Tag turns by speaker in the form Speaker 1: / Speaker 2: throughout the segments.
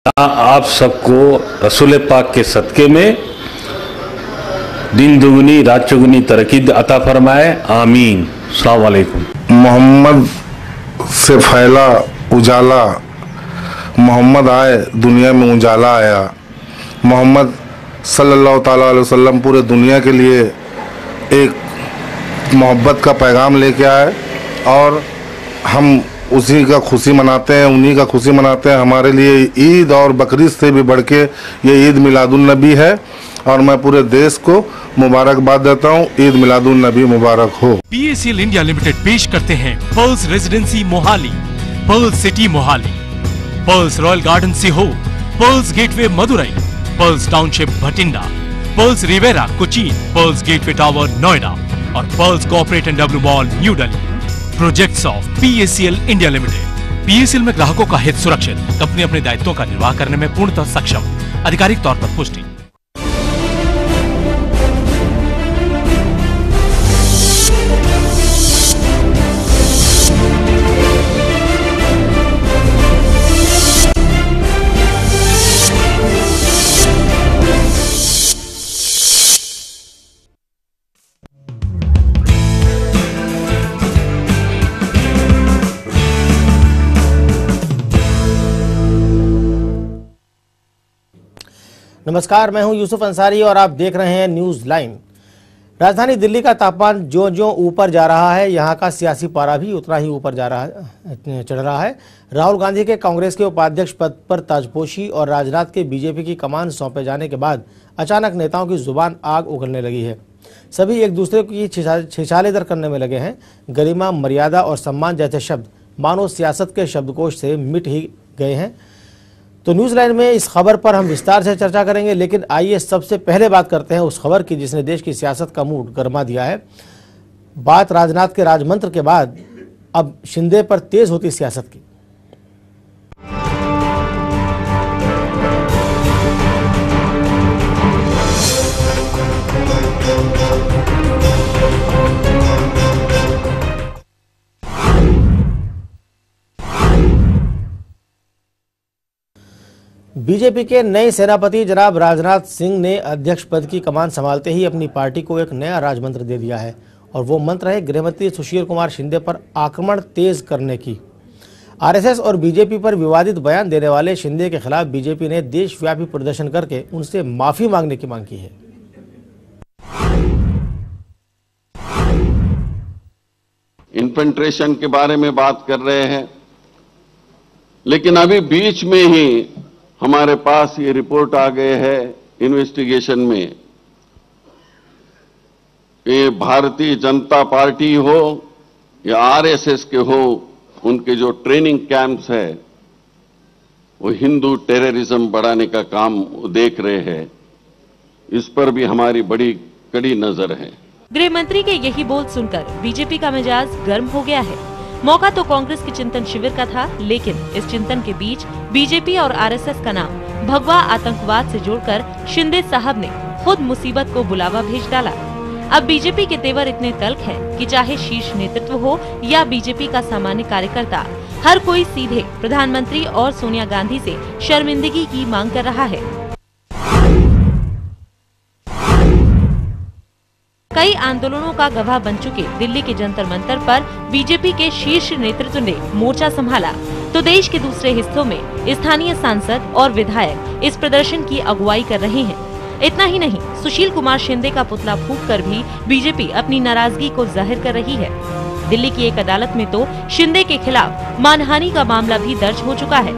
Speaker 1: आप सबको रसूल पाक के सदक़े में दिन दुगनी रात चौगुनी तरक्की अता फरमाए, आमीन। अस्सलाम वालेकुम।
Speaker 2: मोहम्मद से फैला उजाला, मोहम्मद आए दुनिया में उजाला आया। मोहम्मद सल्लल्लाहु ताला अलैहि वसल्लम पूरे दुनिया के लिए एक मोहब्बत का पैगाम लेके आए और हम उसी का खुशी मनाते हैं, उन्हीं का खुशी मनाते हैं। हमारे लिए ईद और बकरीद से भी बढ़ के ये ईद मिलादुन्नबी है और मैं पूरे देश को मुबारकबाद देता हूँ। ईद मिलादुन्नबी मुबारक हो।
Speaker 3: PACL इंडिया लिमिटेड पेश करते हैं Pearls residency Mohali, Pearls city Mohali, Pearls royal garden Sehore, Pearls gateway Madurai, Pearls township Bathinda, Pearls Riviera Cochin, Pearls gateway tower Noida और Pearls corporate and W mall New Delhi. Projects of PACL India limited. PACL में ग्राहकों का हित सुरक्षित, कंपनी अपने दायित्वों का निर्वाह करने में पूर्णतः सक्षम। आधिकारिक तौर पर पुष्टि।
Speaker 4: नमस्कार, मैं हूं यूसुफ अंसारी और आप देख रहे हैं न्यूज लाइन। राजधानी दिल्ली का तापमान ज्यों-ज्यों ऊपर जा रहा है, यहां का सियासी पारा भी उतना ही ऊपर चढ़ रहा है। राहुल गांधी के कांग्रेस के उपाध्यक्ष पद पर ताजपोशी और राजनाथ के बीजेपी की कमान सौंपे जाने के बाद अचानक नेताओं की जुबान आग उगलने लगी है। सभी एक दूसरे की छिछालेदर करने में लगे हैं। गरिमा, मर्यादा और सम्मान जैसे शब्द मानो सियासत के शब्दकोश से मिट ही गए हैं। तो न्यूज़ लाइन में इस खबर पर हम विस्तार से चर्चा करेंगे, लेकिन आइए सबसे पहले बात करते हैं उस खबर की जिसने देश की सियासत का मूड गरमा दिया है। बात राजनाथ के राजमंत्र के बाद अब शिंदे पर तेज होती सियासत की। बीजेपी के नए सेनापति जनाब राजनाथ सिंह ने अध्यक्ष पद की कमान संभालते ही अपनी पार्टी को एक नया राजमंत्र दे दिया है और वो मंत्र है गृहमंत्री सुशील कुमार शिंदे पर आक्रमण तेज करने की। आरएसएस और बीजेपी पर विवादित बयान देने वाले शिंदे के खिलाफ बीजेपी ने देशव्यापी प्रदर्शन करके उनसे माफी मांगने की मांग की है।
Speaker 5: इन्फिल्ट्रेशन के बारे में बात कर रहे हैं, लेकिन अभी बीच में ही हमारे पास ये रिपोर्ट आ गए है इन्वेस्टिगेशन में, ये भारतीय जनता पार्टी हो या आरएसएस के हो, उनके जो ट्रेनिंग कैंप्स है वो हिंदू टेररिज्म बढ़ाने का काम देख रहे हैं। इस पर भी हमारी बड़ी कड़ी नजर है।
Speaker 6: गृह मंत्री के यही बोल सुनकर बीजेपी का मिजाज गर्म हो गया है। मौका तो कांग्रेस के चिंतन शिविर का था, लेकिन इस चिंतन के बीच बीजेपी और आरएसएस का नाम भगवा आतंकवाद से जोड़कर शिंदे साहब ने खुद मुसीबत को बुलावा भेज डाला। अब बीजेपी के तेवर इतने तल्ख हैं कि चाहे शीर्ष नेतृत्व हो या बीजेपी का सामान्य कार्यकर्ता, हर कोई सीधे प्रधानमंत्री और सोनिया गांधी से शर्मिंदगी की मांग कर रहा है। कई आंदोलनों का गवाह बन चुके दिल्ली के जंतर मंतर पर बीजेपी के शीर्ष नेतृत्व ने मोर्चा संभाला, तो देश के दूसरे हिस्सों में स्थानीय सांसद और विधायक इस प्रदर्शन की अगुवाई कर रहे हैं। इतना ही नहीं, सुशील कुमार शिंदे का पुतला फूंक कर भी बीजेपी अपनी नाराजगी को जाहिर कर रही है। दिल्ली की एक अदालत में तो शिंदे के खिलाफ मानहानि का मामला भी दर्ज हो चुका है।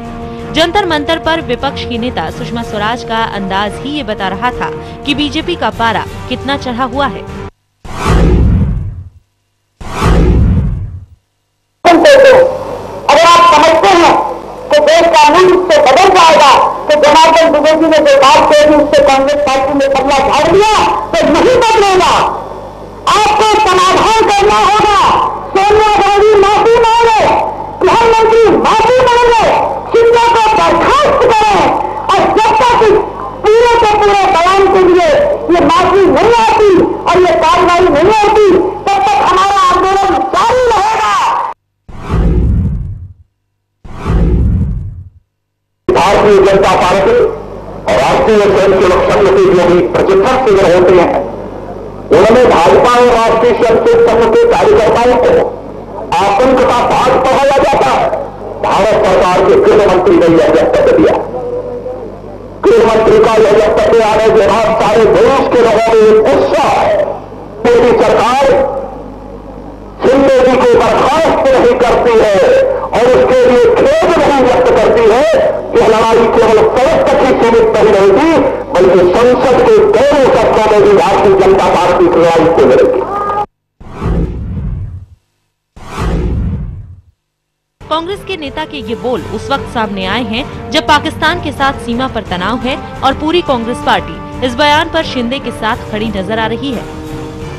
Speaker 6: जंतर मंतर पर विपक्ष की नेता सुषमा स्वराज का अंदाज ही ये बता रहा था कि बीजेपी का पारा कितना चढ़ा हुआ है।
Speaker 7: अगर आप समझते हैं कि देश कानून से बदल जाएगा, तो जनार्दन द्विवेदी ने जो बात कही उससे कांग्रेस पार्टी ने पल्ला झाड़ दिया तो नहीं बदलेगा। आपको समाधान करना होगा। सोनिया गांधी माफी मांगे, प्रधानमंत्री माफी मांगे, शिंदे को बर्खास्त करें, और जब तक पूरे के पूरे बयान के लिए ये माफी नहीं आती और ये कार्रवाई नहीं होती, तब तक हमारा आंदोलन जारी रहेगा। भारतीय जनता पार्टी और राष्ट्रीय स्वयंसेवक संघ के जो भी प्रशिक्षण शिविर होते हैं, उन्होंने भाजपा और राष्ट्रीय स्वयंसेवक संघ के कार्यकर्ताओं को आतंक का पाठ पढ़ाया जाता है। भारत सरकार के गृह मंत्री ने यह वक्तव्य दिया। गृह मंत्री का यह वक्तव्य आने के बाद सारे देश के लोगों में गुस्सा है। मोदी सरकार शिंदे जी को बर्खास्त नहीं करती है और उसके लिए खेद नहीं व्यक्त करती है कि लड़ाई केवल सड़क तक ही सीमित नहीं रहेगी, बल्कि संसद के दोनों सदनों में भी भारतीय जनता पार्टी की लड़ाई को लड़ेगी।
Speaker 6: कांग्रेस के नेता के ये बोल उस वक्त सामने आए हैं जब पाकिस्तान के साथ सीमा पर तनाव है और पूरी कांग्रेस पार्टी इस बयान पर शिंदे के साथ खड़ी नजर आ रही है।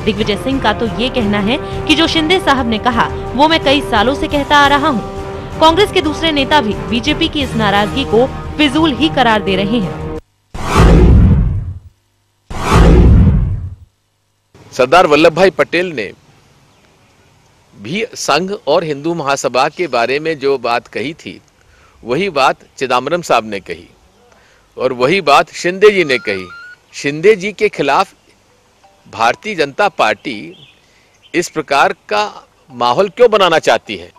Speaker 6: दिग्विजय सिंह का तो ये कहना है कि जो शिंदे साहब ने कहा वो मैं कई सालों से कहता आ रहा हूँ। कांग्रेस के दूसरे नेता भी बीजेपी की इस नाराजगी को फिजूल ही करार दे रहे हैं।
Speaker 8: सरदार वल्लभ भाई पटेल ने भी संघ और हिंदू महासभा के बारे में जो बात कही थी, वही बात चिदम्बरम साहब ने कही और वही बात शिंदे जी ने कही। शिंदे जी के खिलाफ भारतीय जनता पार्टी इस प्रकार का माहौल क्यों बनाना चाहती है?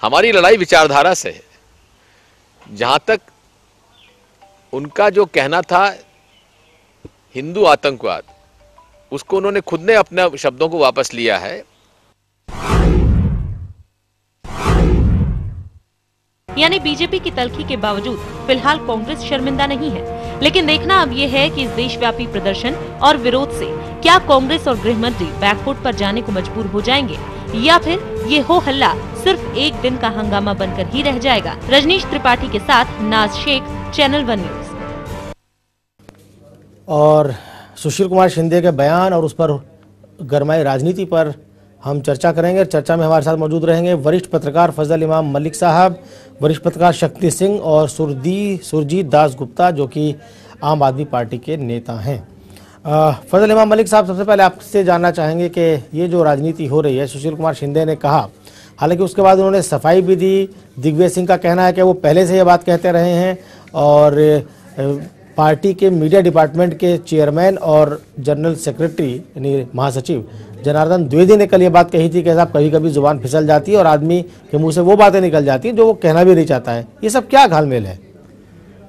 Speaker 8: हमारी लड़ाई विचारधारा से है। जहां तक उनका जो कहना था हिंदू आतंकवाद, उसको उन्होंने खुद ने अपने शब्दों को वापस लिया है।
Speaker 6: यानी बीजेपी की तल्खी के बावजूद फिलहाल कांग्रेस शर्मिंदा नहीं है, लेकिन देखना अब ये है कि इस देशव्यापी प्रदर्शन और विरोध से क्या कांग्रेस और गृह मंत्री बैकफुट पर जाने को मजबूर हो जाएंगे या फिर ये हो हल्ला सिर्फ एक दिन का हंगामा बनकर ही रह जाएगा। रजनीश त्रिपाठी के साथ नाज शेख, चैनल वन न्यूज।
Speaker 4: और सुशील कुमार शिंदे के बयान और उस पर गरमाई राजनीति पर हम चर्चा करेंगे। चर्चा में हमारे साथ मौजूद रहेंगे वरिष्ठ पत्रकार फजल इमाम मलिक साहब, वरिष्ठ पत्रकार शक्ति सिंह और सुरजीत दास गुप्ता जो कि आम आदमी पार्टी के नेता हैं। फजल इमाम मलिक साहब, सबसे पहले आपसे जानना चाहेंगे कि ये जो राजनीति हो रही है, सुशील कुमार शिंदे ने कहा, हालांकि उसके बाद उन्होंने सफाई भी दी। दिग्विजय सिंह का कहना है कि वो पहले से ये बात कहते रहे हैं और पार्टी के मीडिया डिपार्टमेंट के चेयरमैन और जनरल सेक्रेटरी यानी महासचिव जनार्दन द्विवेदी ने कल ये बात कही थी कि साहब कभी कभी जुबान फिसल जाती है और आदमी के मुंह से वो बातें निकल जाती हैं जो वो कहना भी नहीं चाहता है। ये सब क्या घालमेल है?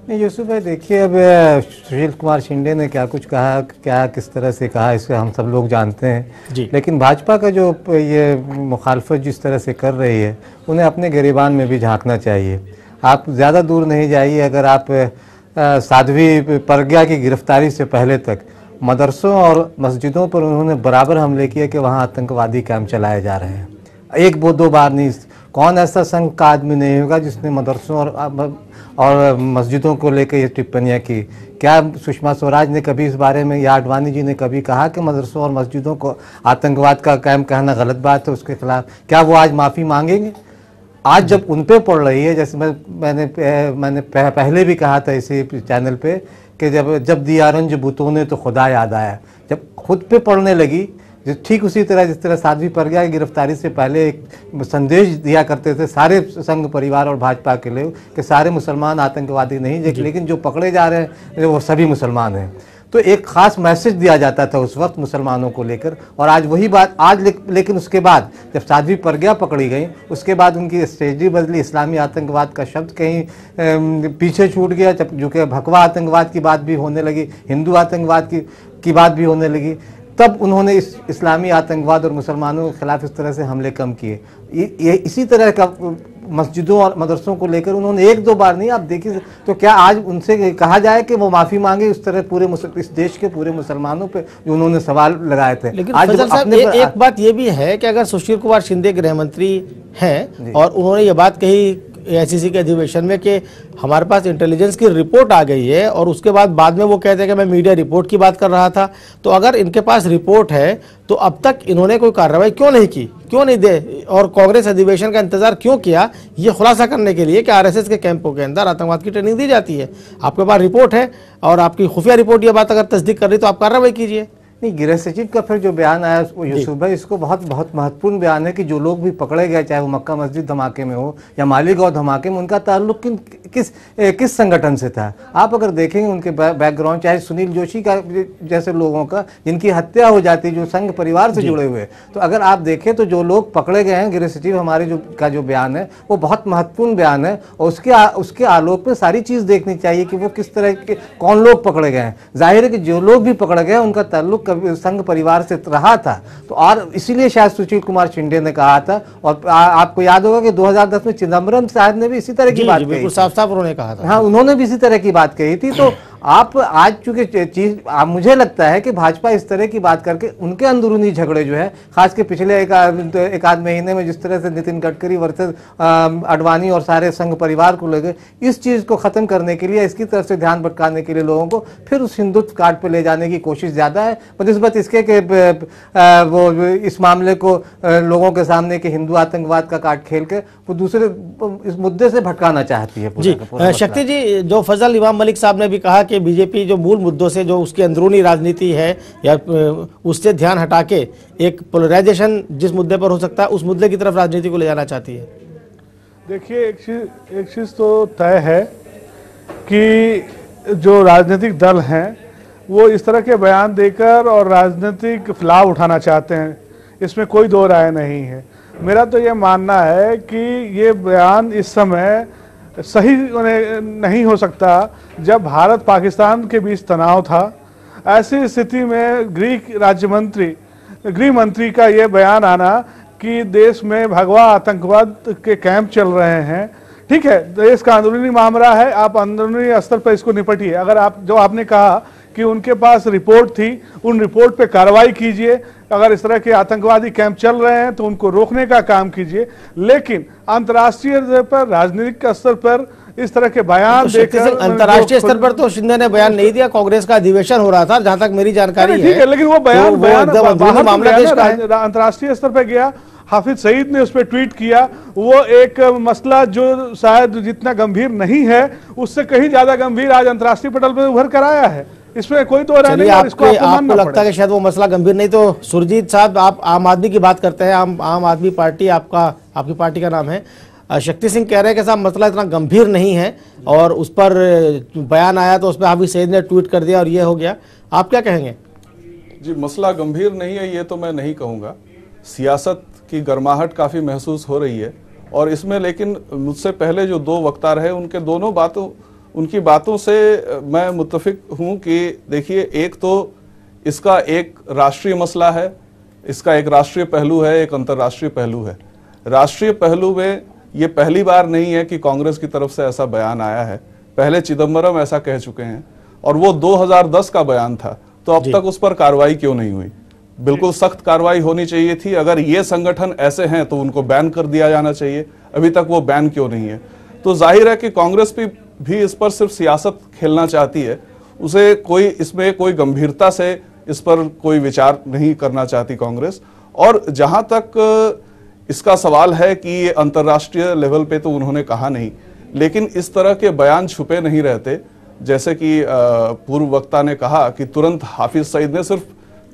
Speaker 9: नहीं यूसुफ भाई, देखिए अब सुशील कुमार शिंदे ने क्या कुछ कहा, क्या किस तरह से कहा, इससे हम सब लोग जानते हैं जी। लेकिन भाजपा का जो ये मुखालफत जिस तरह से कर रही है, उन्हें अपने गिरेबान में भी झांकना चाहिए। आप ज़्यादा दूर नहीं जाइए। अगर आप साध्वी प्रज्ञा की गिरफ्तारी से पहले तक मदरसों और मस्जिदों पर उन्होंने बराबर हमले किए कि वहाँ आतंकवादी कैंप चलाए जा रहे हैं। एक दो बार नहीं। कौन ऐसा संघ का आदमी नहीं होगा जिसने मदरसों और मस्जिदों को लेकर ये टिप्पणियाँ की? क्या सुषमा स्वराज ने कभी इस बारे में या आडवाणी जी ने कभी कहा कि मदरसों और मस्जिदों को आतंकवाद का कैंप कहना गलत बात है? उसके खिलाफ क्या वो आज माफ़ी मांगेंगे? आज जब उन पे पड़ रही है, जैसे मैंने पहले भी कहा था इसी चैनल पे कि जब दिया रंज बुतों ने तो खुदा याद आया, जब खुद पे पड़ने लगी, ठीक उसी तरह जिस तरह साध्वी प्रज्ञा की गिरफ्तारी से पहले एक संदेश दिया करते थे सारे संघ परिवार और भाजपा के लोग कि सारे मुसलमान आतंकवादी नहीं, लेकिन जो पकड़े जा रहे हैं वो सभी मुसलमान हैं, तो एक ख़ास मैसेज दिया जाता था उस वक्त मुसलमानों को लेकर। और आज वही बात लेकिन उसके बाद जब साध्वी प्रज्ञा पकड़ी गई, उसके बाद उनकी स्ट्रेटजी बदली, इस्लामी आतंकवाद का शब्द कहीं पीछे छूट गया, जब जो कि भगवा आतंकवाद की बात भी होने लगी, हिंदू आतंकवाद की बात भी होने लगी, तब उन्होंने इस इस्लामी आतंकवाद और मुसलमानों के खिलाफ इस तरह से हमले कम किए। ये इसी तरह का मस्जिदों और मदरसों को लेकर उन्होंने एक दो बार नहीं, आप देखिए, तो क्या आज उनसे कहा जाए कि वो माफ़ी मांगे उस तरह पूरे इस देश के पूरे मुसलमानों पे जो उन्होंने सवाल लगाए थे?
Speaker 4: लेकिन आज एक बात ये भी है कि अगर सुशील कुमार शिंदे गृह मंत्री हैं और उन्होंने ये बात कही AICC के अधिवेशन में कि हमारे पास इंटेलिजेंस की रिपोर्ट आ गई है और उसके बाद में वो कहते हैं कि मैं मीडिया रिपोर्ट की बात कर रहा था, तो अगर इनके पास रिपोर्ट है तो अब तक इन्होंने कोई कार्रवाई क्यों नहीं की, क्यों नहीं दे, और कांग्रेस अधिवेशन का इंतजार क्यों किया ये खुलासा करने के लिए कि RSS के कैंपों के अंदर आतंकवाद की ट्रेनिंग दी जाती है? आपके पास रिपोर्ट है और आपकी खुफिया रिपोर्ट ये बात अगर तस्दीक कर रही तो आप कार्रवाई कीजिए।
Speaker 9: नहीं, गृह सचिव का फिर जो बयान आया वो यूसुफ भाई, इसको बहुत महत्वपूर्ण बयान है कि जो लोग भी पकड़े गए, चाहे वो मक्का मस्जिद धमाके में हो या मालीगांव धमाके में, उनका ताल्लुक किस संगठन से था। आप अगर देखेंगे उनके बैकग्राउंड, चाहे सुनील जोशी का जैसे लोगों का जिनकी हत्या हो जाती है, जो संघ परिवार से जुड़े हुए, तो अगर आप देखें तो जो लोग पकड़े गए हैं, गृह सचिव हमारे जो बयान है वो बहुत महत्वपूर्ण बयान है, और उसके आलोक में सारी चीज देखनी चाहिए कि वो किस तरह के कौन लोग पकड़े गए हैं। जाहिर है कि जो लोग भी पकड़े गए उनका ताल्लुक संघ परिवार से रहा था, तो और इसीलिए शायद सुशील कुमार शिंदे ने कहा था, और आपको याद होगा कि 2010 में चिदम्बरम साहब ने भी इसी तरह की बात कही,
Speaker 4: साफ उन्होंने कहा था।
Speaker 9: हाँ, उन्होंने भी इसी तरह की बात कही थी। तो आप आज चूंकि चीज मुझे लगता है कि भाजपा इस तरह की बात करके उनके अंदरूनी झगड़े जो है, खास के पिछले एक आध महीने में जिस तरह से नितिन गडकरी वर्सेस अडवाणी और सारे संघ परिवार को लेकर, इस चीज को खत्म करने के लिए, इसकी तरफ से ध्यान भटकाने के लिए लोगों को फिर उस हिंदुत्व कार्ड पर ले जाने की कोशिश ज्यादा है, बनिस्बत इसके कि वो इस मामले को लोगों के सामने के हिंदू आतंकवाद का कार्ड खेल के वो दूसरे इस मुद्दे से भटकाना चाहती है।
Speaker 4: जी शक्ति जी, जो फजल इमाम मलिक साहब ने भी कहा कि बीजेपी जो मूल मुद्दों से, जो उसकी अंदरूनी राजनीति है या उससे ध्यान हटा के एक पोलराइजेशन जिस मुद्दे पर हो सकता है, उस मुद्दे की तरफ राजनीति को ले जाना चाहती है।
Speaker 10: देखिए, एक चीज़ तो तय है कि जो राजनीतिक दल हैं वो इस तरह के बयान देकर और राजनीतिक लाभ उठाना चाहते हैं, इसमें कोई दो राय नहीं है। मेरा तो ये मानना है कि ये बयान इस समय सही नहीं हो सकता जब भारत पाकिस्तान के बीच तनाव था। ऐसी स्थिति में गृह मंत्री का ये बयान आना कि देश में भगवा आतंकवाद के कैंप चल रहे हैं, ठीक है, देश का अंदरूनी मामला है, आप अंदरूनी स्तर पर इसको निपटिए। अगर आपने कहा कि उनके पास रिपोर्ट थी, उन रिपोर्ट पे कार्रवाई कीजिए। अगर इस तरह के आतंकवादी कैंप चल रहे हैं तो उनको रोकने का काम कीजिए, लेकिन अंतर्राष्ट्रीय स्तर पर, राजनीतिक स्तर पर इस तरह के बयान देकर,
Speaker 4: अंतर्राष्ट्रीय स्तर पर तो शिंदे ने बयान नहीं दिया, कांग्रेस का अधिवेशन हो रहा था जहां तक मेरी जानकारी है।
Speaker 10: ठीक है, लेकिन वो बयान अंतर्राष्ट्रीय स्तर पर गया। हाफिज सईद ने उस पर ट्वीट किया, वो एक मसला जो शायद जितना गंभीर नहीं है उससे कहीं ज्यादा गंभीर आज अंतर्राष्ट्रीय पटल पर उभर कर आया है, इसमें कोई तो राय नहीं है।
Speaker 4: आपको लगता है कि शायद वो मसला गंभीर नहीं, तो सुरजीत साहब, आप आम आदमी की बात करते हैं, आम आदमी पार्टी आपकी पार्टी का नाम है। शक्ति सिंह कह रहे हैं कि साहब मसला इतना गंभीर नहीं है और उस पर बयान आया तो उस पर हाफिज सईद ने ट्वीट कर दिया और ये हो गया, आप क्या कहेंगे?
Speaker 11: जी, मसला गंभीर नहीं है ये तो मैं नहीं कहूँगा। सियासत की गर्माहट काफ़ी महसूस हो रही है और इसमें, लेकिन मुझसे पहले जो दो वक्ता रहे उनकी बातों से मैं मुत्तफिक हूँ कि देखिए, एक तो इसका एक राष्ट्रीय मसला है, इसका एक राष्ट्रीय पहलू है, एक अंतर्राष्ट्रीय पहलू है। राष्ट्रीय पहलू में ये पहली बार नहीं है कि कांग्रेस की तरफ से ऐसा बयान आया है, पहले चिदम्बरम ऐसा कह चुके हैं और वो 2010 का बयान था, तो अब तक उस पर कार्रवाई क्यों नहीं हुई? बिल्कुल सख्त कार्रवाई होनी चाहिए थी। अगर ये संगठन ऐसे हैं तो उनको बैन कर दिया जाना चाहिए, अभी तक वो बैन क्यों नहीं है? तो जाहिर है कि कांग्रेस भी इस पर सिर्फ सियासत खेलना चाहती है, उसे इसमें कोई गंभीरता से इस पर कोई विचार नहीं करना चाहती कांग्रेस। और जहां तक इसका सवाल है कि ये अंतर्राष्ट्रीय लेवल पे तो उन्होंने कहा नहीं, लेकिन इस तरह के बयान छुपे नहीं रहते। जैसे कि पूर्व वक्ता ने कहा कि तुरंत हाफिज सईद ने सिर्फ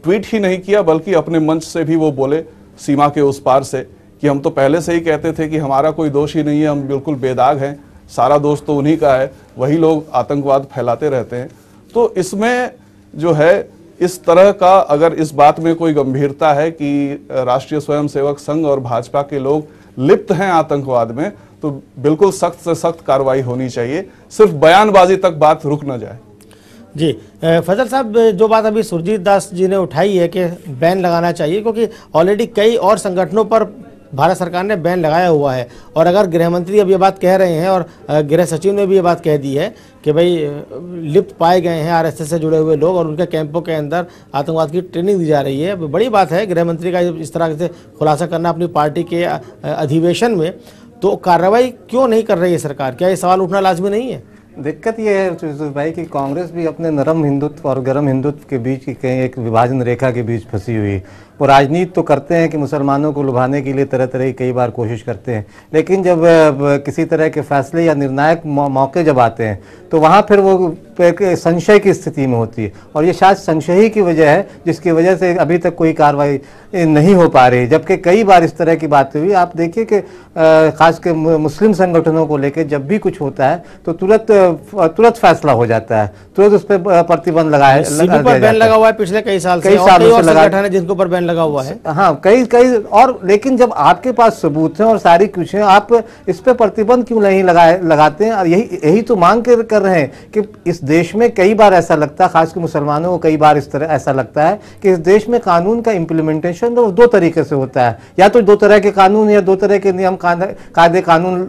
Speaker 11: ट्वीट ही नहीं किया बल्कि अपने मंच से भी वो बोले, सीमा के उस पार से, कि हम तो पहले से ही कहते थे कि हमारा कोई दोष ही नहीं है, हम बिल्कुल बेदाग हैं, सारा दोष तो उन्हीं का है, वही लोग आतंकवाद फैलाते रहते हैं। तो इसमें जो है, इस तरह का अगर इस बात में कोई गंभीरता है कि राष्ट्रीय स्वयंसेवक संघ और भाजपा के लोग लिप्त हैं आतंकवाद में, तो बिल्कुल सख्त से सख्त कार्रवाई होनी चाहिए, सिर्फ बयानबाजी तक बात रुक न जाए।
Speaker 4: जी फजल साहब, जो बात अभी सुरजीत दास जी ने उठाई है कि बैन लगाना चाहिए, क्योंकि ऑलरेडी कई और संगठनों पर भारत सरकार ने बैन लगाया हुआ है, और अगर गृह मंत्री अब ये बात कह रहे हैं और गृह सचिव ने भी ये बात कह दी है कि भाई लिप्त पाए गए हैं आरएसएस से जुड़े हुए लोग और उनके कैंपों के अंदर आतंकवाद की ट्रेनिंग दी जा रही है, बड़ी बात है गृह मंत्री का इस तरह से खुलासा करना अपनी पार्टी के अधिवेशन में, तो कार्रवाई क्यों नहीं कर रही है सरकार? क्या ये सवाल उठना लाजमी नहीं है?
Speaker 9: दिक्कत ये है भाई कि कांग्रेस भी अपने नरम हिंदुत्व और गर्म हिंदुत्व के बीच की कहीं एक विभाजन रेखा के बीच फंसी हुई। वो राजनीति तो करते हैं कि मुसलमानों को लुभाने के लिए तरह तरह की कई बार कोशिश करते हैं, लेकिन जब किसी तरह के फैसले या निर्णायक मौके जब आते हैं तो वहाँ फिर वो संशय की स्थिति में होती है, और ये शायद संशय ही की वजह है जिसकी वजह से अभी तक कोई कार्रवाई नहीं हो पा रही। जबकि कई बार इस तरह की बातें हुई। आप देखिए कि खासकर मुस्लिम संगठनों को लेकर जब भी कुछ होता है तो तुरंत फैसला हो जाता है, तुरंत उस पर प्रतिबंध
Speaker 4: बैन लगा हुआ है पिछले कई सालों से संगठन है जिनको पर बैन लगा हुआ है।
Speaker 9: हाँ, कई और लेकिन जब आपके पास सबूत हैं और सारी कुछ है, आप इस पे प्रतिबंध क्यों नहीं लगाते हैं? और यही तो मांग कर रहे हैं कि इस देश में कई बार ऐसा लगता है, खासकर मुसलमानों को कई बार इस तरह ऐसा लगता है कि इस देश में कानून का इम्प्लीमेंटेशन तो दो तरीके से होता है, या तो दो तरह के कानून या दो तरह के नियम कायदे कानून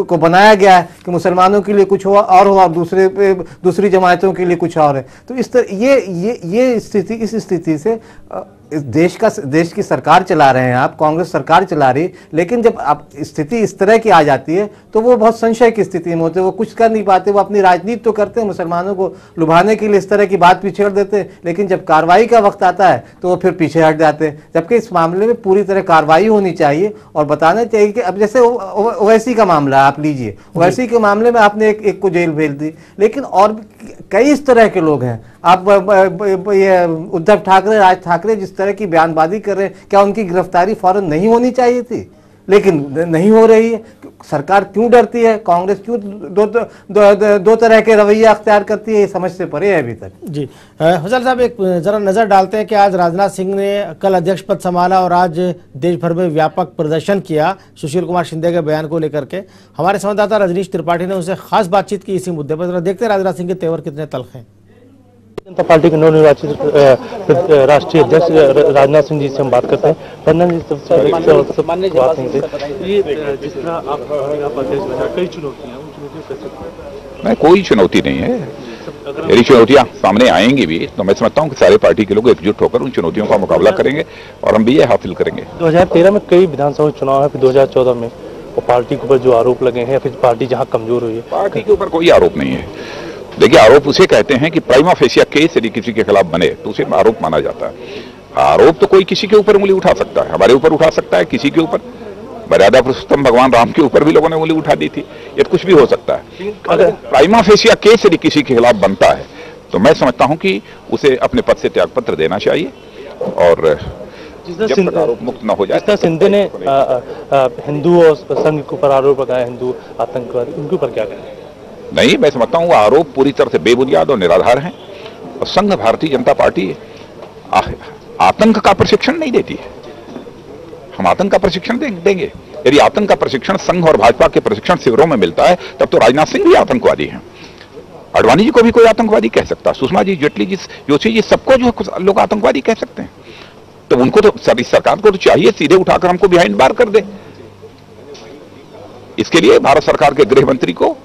Speaker 9: को बनाया गया है कि मुसलमानों के लिए कुछ हो और दूसरी जमातों के लिए कुछ और है। तो इस तरह इस स्थिति से इस देश की सरकार चला रहे हैं आप, कांग्रेस सरकार चला रही, लेकिन जब आप स्थिति इस तरह की आ जाती है तो वो बहुत संशय की स्थिति में होते हैं, वो कुछ कर नहीं पाते। वो अपनी राजनीति तो करते हैं, मुसलमानों को लुभाने के लिए इस तरह की बात भी छेड़ देते हैं, लेकिन जब कार्रवाई का वक्त आता है तो वो फिर पीछे हट जाते हैं। जबकि इस मामले में पूरी तरह कार्रवाई होनी चाहिए और बताना चाहिए कि अब जैसे ओवैसी का मामला आप लीजिए, ओवैसी के मामले में आपने एक को जेल भेज दी, लेकिन और कई इस तरह के लोग हैं। आप ये उद्धव ठाकरे, राज ठाकरे जिस तरह की बयानबाजी कर रहे हैं, क्या उनकी गिरफ्तारी फौरन नहीं होनी चाहिए थी? लेकिन नहीं हो रही है। सरकार क्यों डरती है? कांग्रेस क्यों दो तरह के रवैया अख्तियार करती है? ये समझ से परे है अभी तक।
Speaker 4: जी फजल साहब, एक जरा नजर डालते हैं कि आज राजनाथ सिंह ने कल अध्यक्ष पद संभाला और आज देश भर में व्यापक प्रदर्शन किया सुशील कुमार शिंदे के बयान को लेकर के। हमारे संवाददाता रजनीश त्रिपाठी ने उनसे खास बातचीत की इसी मुद्दे पर। जरा देखते हैं राजनाथ सिंह के तेवर कितने तल्ख हैं।
Speaker 12: जनता पार्टी के नवनिर्वाचित राष्ट्रीय अध्यक्ष राजनाथ सिंह जी से हम बात करते हैं। राजनाथ जी, कई चुनौतियां,
Speaker 13: नहीं, कोई चुनौती नहीं है। यदि चुनौतियां सामने आएंगी भी तो मैं समझता हूं कि सारे पार्टी के लोग एकजुट होकर उन चुनौतियों का मुकाबला करेंगे और हम भी ये हासिल करेंगे।
Speaker 12: 2013 में कई विधानसभा चुनाव है, फिर 2014 में, और पार्टी के ऊपर जो आरोप लगे हैं, फिर पार्टी जहां कमजोर हुई है।
Speaker 13: पार्टी के ऊपर कोई आरोप नहीं है। देखिए, आरोप उसे कहते हैं कि प्राइमा फेसिया केस यदि किसी के खिलाफ बने तो उसे आरोप माना जाता है। आरोप तो कोई किसी के ऊपर उंगली उठा सकता है, हमारे ऊपर उठा सकता है, किसी के ऊपर, मर्यादा पुरुषोत्तम भगवान राम के ऊपर भी लोगों ने उंगली उठा दी थी। ये कुछ भी हो सकता है। अगर प्राइमा फेसिया केस यदि किसी के खिलाफ बनता है तो मैं समझता हूं कि उसे अपने पद से त्यागपत्र देना चाहिए और आरोप मुक्त न हो जाए।
Speaker 12: जिस तरह सिंधे ने हिंदू और संघ के ऊपर आरोप लगाया, हिंदू आतंकवादी, उनके ऊपर क्या कहें?
Speaker 13: नहीं, मैं समझता हूं वो आरोप पूरी तरह से बेबुनियाद और निराधार हैं। और संघ भारतीय जनता पार्टी आतंक का प्रशिक्षण नहीं देती है। हम आतंक का प्रशिक्षण देंगे? यदि आतंक का प्रशिक्षण संघ और भाजपा के प्रशिक्षण शिविरों में मिलता है तब तो राजनाथ सिंह भी आतंकवादी हैं। आडवाणी जी को भी कोई आतंकवादी कह सकता, सुषमा जी, जेटली जी, जोशी जी, सबको जो लोग आतंकवादी कह सकते हैं। तो उनको तो सरकार को तो चाहिए सीधे उठाकर हमको बिहाइंड बार कर दे। इसके लिए भारत सरकार के गृह मंत्री को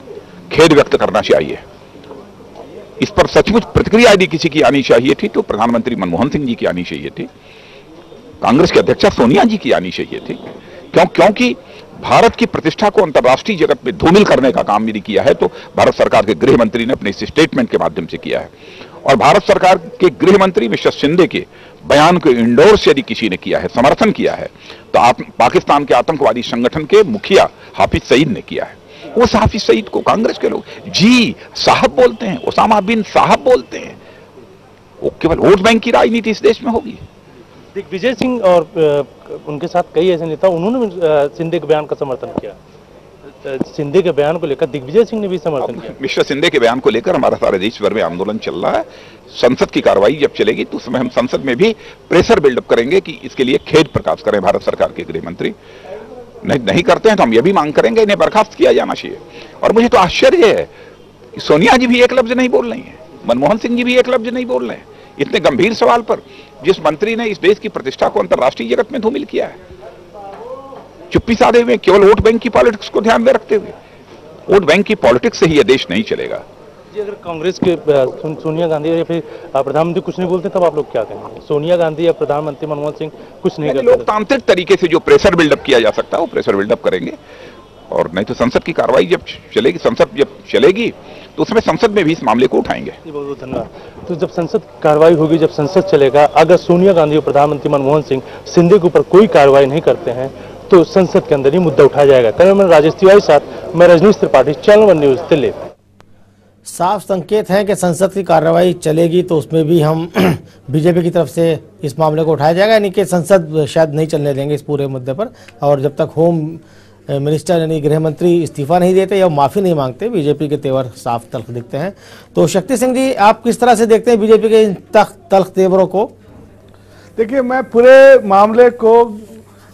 Speaker 13: खेद व्यक्त करना चाहिए। इस पर सचमुच प्रतिक्रिया यदि किसी की आनी चाहिए थी तो प्रधानमंत्री मनमोहन सिंह जी की आनी चाहिए थी, कांग्रेस के अध्यक्षा सोनिया जी की आनी चाहिए थी। क्योंकि भारत की प्रतिष्ठा को अंतर्राष्ट्रीय जगत में धूमिल करने का काम यदि किया है तो भारत सरकार के गृह मंत्री ने अपने इस स्टेटमेंट के माध्यम से किया है। और भारत सरकार के गृह मंत्री मिस्टर शिंदे के बयान को इंडोर्स यदि किसी ने किया है, समर्थन किया है, तो पाकिस्तान के आतंकवादी संगठन के मुखिया हाफिज सईद ने किया है। वो हाफिज सईद को कांग्रेस के लोग जी साहब बोलते हैं, ओसामा बिन साहब बोलते हैं। वो केवल वोट बैंक की राजनीति इस देश में होगी।
Speaker 12: दिग्विजय सिंह और उनके साथ कई ऐसे नेता, उन्होंने शिंदे के बयान का समर्थन किया। शिंदे के बयान को लेकर दिग्विजय सिंह ने भी समर्थन किया।
Speaker 13: मिस्टर शिंदे के बयान को लेकर हमारा सारे देश भर में आंदोलन चल रहा है। संसद की कार्रवाई जब चलेगी तो उस समय हम संसद में भी प्रेशर बिल्डअप करेंगे कि इसके लिए खेद प्रकाश करें भारत सरकार के गृह मंत्री। नहीं करते हैं तो हम ये भी मांग करेंगे इन्हें बर्खास्त किया जाना चाहिए। और मुझे तो आश्चर्य है, सोनिया जी भी एक लफ्ज नहीं बोल रही हैं, मनमोहन सिंह जी भी एक लफ्ज नहीं बोल रहे हैं इतने गंभीर सवाल पर, जिस मंत्री ने इस देश की प्रतिष्ठा को अंतर्राष्ट्रीय जगत में धूमिल किया है। चुप्पी साधे हुए, केवल वोट बैंक की पॉलिटिक्स को ध्यान में रखते हुए। वोट बैंक की पॉलिटिक्स से ही यह देश नहीं चलेगा।
Speaker 12: जी, अगर कांग्रेस के सोनिया गांधी या फिर प्रधानमंत्री कुछ नहीं बोलते तब आप लोग क्या कहेंगे? सोनिया गांधी या प्रधानमंत्री मनमोहन सिंह कुछ नहीं करते?
Speaker 13: लोकतांत्रिक तरीके से जो प्रेशर बिल्डअप किया जा सकता है वो प्रेशर बिल्डअप करेंगे। और नहीं तो संसद की कार्रवाई जब चलेगी, संसद जब चलेगी तो उसमें संसद में भी इस मामले को उठाएंगे।
Speaker 12: बहुत बहुत धन्यवाद। तो जब संसद कार्रवाई होगी, जब संसद चलेगा, अगर सोनिया गांधी और प्रधानमंत्री मनमोहन सिंह शिंदे के ऊपर कोई कार्रवाई नहीं करते हैं तो संसद के अंदर ही मुद्दा उठाया जाएगा। कैमरामैन राजेश तिवारी साथ मैं रजनीश त्रिपाठी, चैनल 1 न्यूज दिल्ली।
Speaker 4: साफ संकेत हैं कि संसद की कार्रवाई चलेगी तो उसमें भी हम बीजेपी की तरफ से इस मामले को उठाया जाएगा, यानी कि संसद शायद नहीं चलने देंगे इस पूरे मुद्दे पर। और जब तक होम मिनिस्टर यानी गृह मंत्री इस्तीफा नहीं देते या माफ़ी नहीं मांगते, बीजेपी के तेवर साफ तल्ख दिखते हैं। तो शक्ति सिंह जी, आप किस तरह से देखते हैं बीजेपी के इन तल्ख तेवरों को?
Speaker 10: देखिए, मैं पूरे मामले को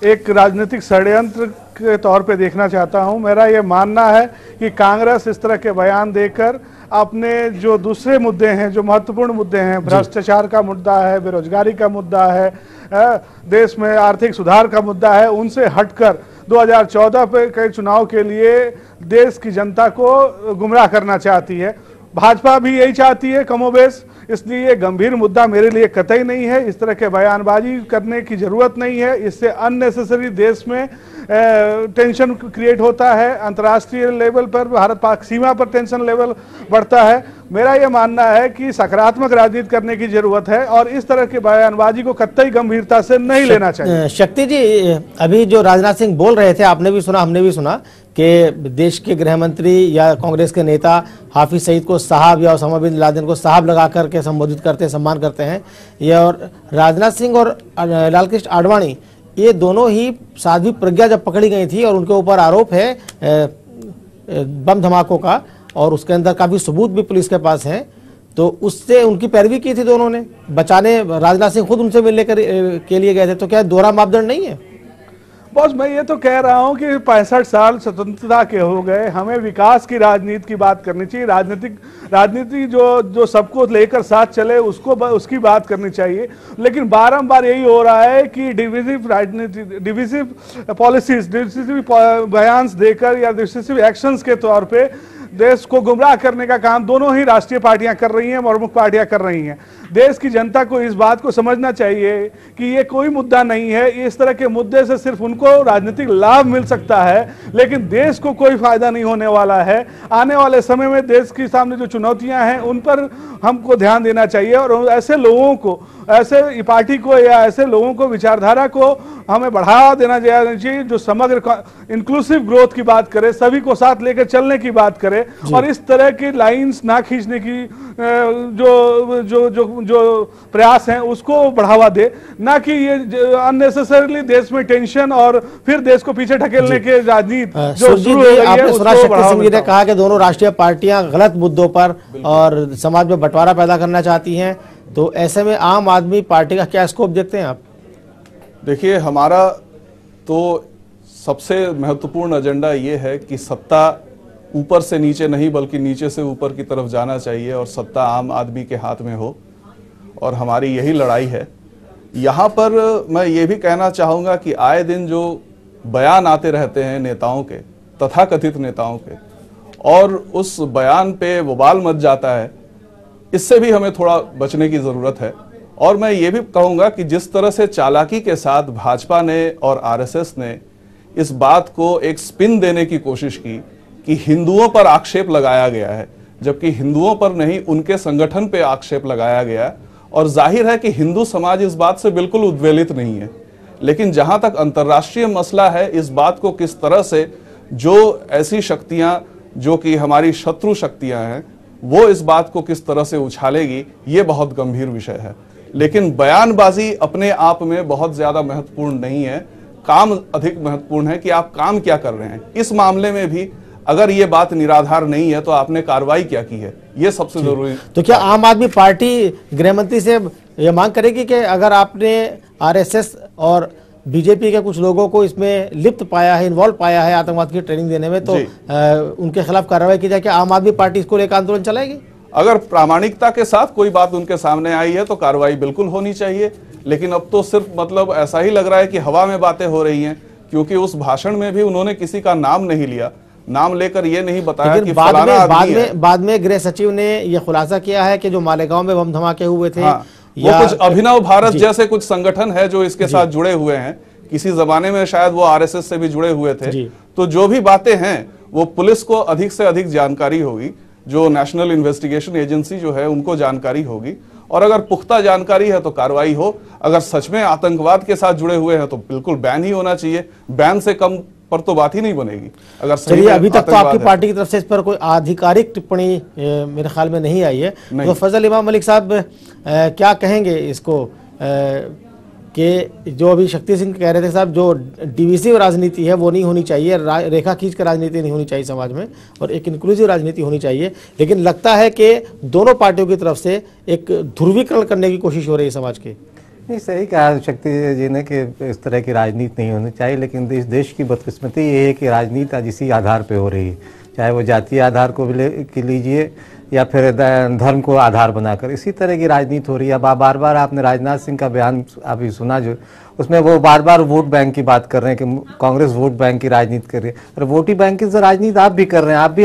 Speaker 10: एक राजनीतिक षड्यंत्र के तौर पे देखना चाहता हूं। मेरा ये मानना है कि कांग्रेस इस तरह के बयान देकर अपने जो दूसरे मुद्दे हैं, जो महत्वपूर्ण मुद्दे हैं, भ्रष्टाचार का मुद्दा है, बेरोजगारी का मुद्दा है, देश में आर्थिक सुधार का मुद्दा है, उनसे हटकर 2014 के चुनाव के लिए देश की जनता को गुमराह करना चाहती है। भाजपा भी यही चाहती है कमोबेश, इसलिए ये गंभीर मुद्दा मेरे लिए कतई नहीं है। इस तरह के बयानबाजी करने की जरूरत नहीं है, इससे अननेसेसरी देश में टेंशन क्रिएट होता है, अंतर्राष्ट्रीय लेवल पर भारत पाक सीमा पर टेंशन लेवल बढ़ता है। मेरा ये मानना है कि सकारात्मक राजनीति करने की जरूरत है और इस तरह के बयानबाजी को कतई गंभीरता से नहीं लेना चाहिए।
Speaker 4: शक्ति जी, अभी जो राजनाथ सिंह बोल रहे थे, आपने भी सुना, हमने भी सुना कि देश के गृह मंत्री या कांग्रेस के नेता हाफिज सईद को साहब या ओसामा बिन लादेन को साहब लगा करके संबोधित करते हैं, सम्मान करते हैं। ये और राजनाथ सिंह और लालकृष्ण आडवाणी, ये दोनों ही साध्वी प्रज्ञा जब पकड़ी गई थी और उनके ऊपर आरोप है बम धमाकों का, और उसके अंदर काफी सबूत भी पुलिस के पास हैं, तो उससे उनकी पैरवी की थी दोनों ने बचाने। राजनाथ सिंह खुद उनसे मिलने के लिए गए थे। तो क्या दोहरा मापदंड नहीं है?
Speaker 10: बॉस, मैं ये तो कह रहा हूं कि 65 साल स्वतंत्रता के हो गए, हमें विकास की राजनीति की बात करनी चाहिए। राजनीति जो सबको लेकर साथ चले उसकी बात करनी चाहिए। लेकिन बारंबार यही हो रहा है कि डिविजिव राजनीति, डिविजिव पॉलिसीज, डिविजिव बयान देकर या डिविजिव एक्शंस के तौर पे देश को गुमराह करने का काम दोनों ही राष्ट्रीय पार्टियां कर रही हैं, प्रमुख पार्टियां कर रही हैं। देश की जनता को इस बात को समझना चाहिए कि ये कोई मुद्दा नहीं है। इस तरह के मुद्दे से सिर्फ उनको राजनीतिक लाभ मिल सकता है, लेकिन देश को कोई फायदा नहीं होने वाला है। आने वाले समय में देश के सामने जो चुनौतियां हैं उन पर हमको ध्यान देना चाहिए और ऐसे लोगों को, ऐसे पार्टी को या ऐसे लोगों को, विचारधारा को हमें बढ़ावा देना चाहिए जो समग्र इंक्लूसिव ग्रोथ की बात करे, सभी को साथ लेकर चलने की बात करे और इस तरह की लाइंस ना खींचने की जो जो जो जो प्रयास हैं उसको बढ़ावा दे, ना कि ये अननेसेसरली देश में टेंशन और फिर देश को पीछे ढकेलने के राजनीति जो शुरू हो गई है।
Speaker 4: आपने सुना शक्ति सिंह जी ने कहा कि दोनों राष्ट्रीय पार्टियां गलत मुद्दों पर और समाज में बंटवारा पैदा करना चाहती हैं, तो ऐसे में आम आदमी पार्टी का क्या स्कोप देखते हैं आप?
Speaker 11: देखिए, हमारा तो सबसे महत्वपूर्ण एजेंडा ये है कि सत्ता ऊपर से नीचे नहीं बल्कि नीचे से ऊपर की तरफ जाना चाहिए और सत्ता आम आदमी के हाथ में हो, और हमारी यही लड़ाई है। यहाँ पर मैं ये भी कहना चाहूँगा कि आए दिन जो बयान आते रहते हैं नेताओं के, तथाकथित नेताओं के, और उस बयान पे बवाल मच जाता है, इससे भी हमें थोड़ा बचने की ज़रूरत है। और मैं ये भी कहूँगा कि जिस तरह से चालाकी के साथ भाजपा ने और आरएसएस ने इस बात को एक स्पिन देने की कोशिश की कि हिंदुओं पर आक्षेप लगाया गया है, जबकि हिंदुओं पर नहीं उनके संगठन पे आक्षेप लगाया गया, और जाहिर है कि हिंदू समाज इस बात से बिल्कुल उद्वेलित नहीं है। लेकिन जहां तक अंतर्राष्ट्रीय मसला है, इस बात को किस तरह से जो ऐसी शक्तियां जो कि हमारी शत्रु शक्तियां हैं वो इस बात को किस तरह से उछालेगी, ये बहुत गंभीर विषय है। लेकिन बयानबाजी अपने आप में बहुत ज्यादा महत्वपूर्ण नहीं है, काम अधिक महत्वपूर्ण है कि आप काम क्या कर रहे हैं। इस मामले में भी अगर ये बात निराधार नहीं है तो आपने कार्रवाई क्या की है, ये सबसे जरूरी।
Speaker 4: तो क्या आम आदमी पार्टी गृह मंत्री से ये मांग करेगी कि अगर आपने आरएसएस और बीजेपी के कुछ लोगों को इसमें लिप्त पाया है, इन्वॉल्व पाया है आतंकवाद की ट्रेनिंग देने में, तो उनके खिलाफ कार्रवाई की जाए? क्या आम आदमी पार्टी इसको लेकर आंदोलन चलाएगी?
Speaker 11: अगर प्रामाणिकता के साथ कोई बात उनके सामने आई है तो कार्रवाई बिल्कुल होनी चाहिए। लेकिन अब तो सिर्फ मतलब ऐसा ही लग रहा है कि हवा में बातें हो रही हैं, क्योंकि उस भाषण में भी उन्होंने किसी का नाम नहीं लिया, नाम लेकर ये नहीं बताया कि
Speaker 4: बाद में गृह सचिव ने यह खुलासा किया है कि जो मालेगांव में बम धमाके हुए थे,
Speaker 11: वो कुछ अभिनव भारत जैसे कुछ संगठन है जो इसके साथ जुड़े हुए हैं, किसी जमाने में शायद वो आरएसएस से भी जुड़े हुए थे। तो जो भी बातें हैं वो पुलिस को अधिक से अधिक जानकारी होगी, जो नेशनल इन्वेस्टिगेशन एजेंसी जो है उनको जानकारी होगी, और अगर पुख्ता जानकारी है तो कार्रवाई हो। अगर सच में आतंकवाद के साथ जुड़े हुए हैं तो बिल्कुल बैन ही होना चाहिए। बैन से कम पर तो बात ही नहीं बनेगी। अगर
Speaker 4: चलिए, अभी तक तो आपकी पार्टी की तरफ से इस पर कोई आधिकारिक टिप्पणी मेरे ख्याल में नहीं आई है, तो फजल इमाम मलिक साहब क्या कहेंगे इसको कि जो अभी शक्ति सिंह कह रहे थे साहब, जो डिविसिव राजनीति है वो नहीं होनी चाहिए, रेखा खींच कर राजनीति नहीं होनी चाहिए समाज में, और एक इंक्लूसिव राजनीति होनी चाहिए, लेकिन लगता है कि दोनों पार्टियों की तरफ से एक ध्रुवीकरण करने की कोशिश हो रही है समाज की।
Speaker 9: नहीं, सही कहा शक्ति जी ने कि इस तरह की राजनीति नहीं होनी चाहिए, लेकिन इस देश की बदकिस्मती ये है कि राजनीति आज इसी आधार पे हो रही है, चाहे वो जातीय आधार को लीजिए या फिर धर्म को आधार बनाकर इसी तरह की राजनीति हो रही है। अब बार बार आपने राजनाथ सिंह का बयान अभी सुना, जो उसमें वो बार बार वोट बैंक की बात कर रहे हैं कि कांग्रेस वोट बैंक की राजनीति कर रही है। और वोट बैंक की राजनीति आप भी कर रहे हैं, आप भी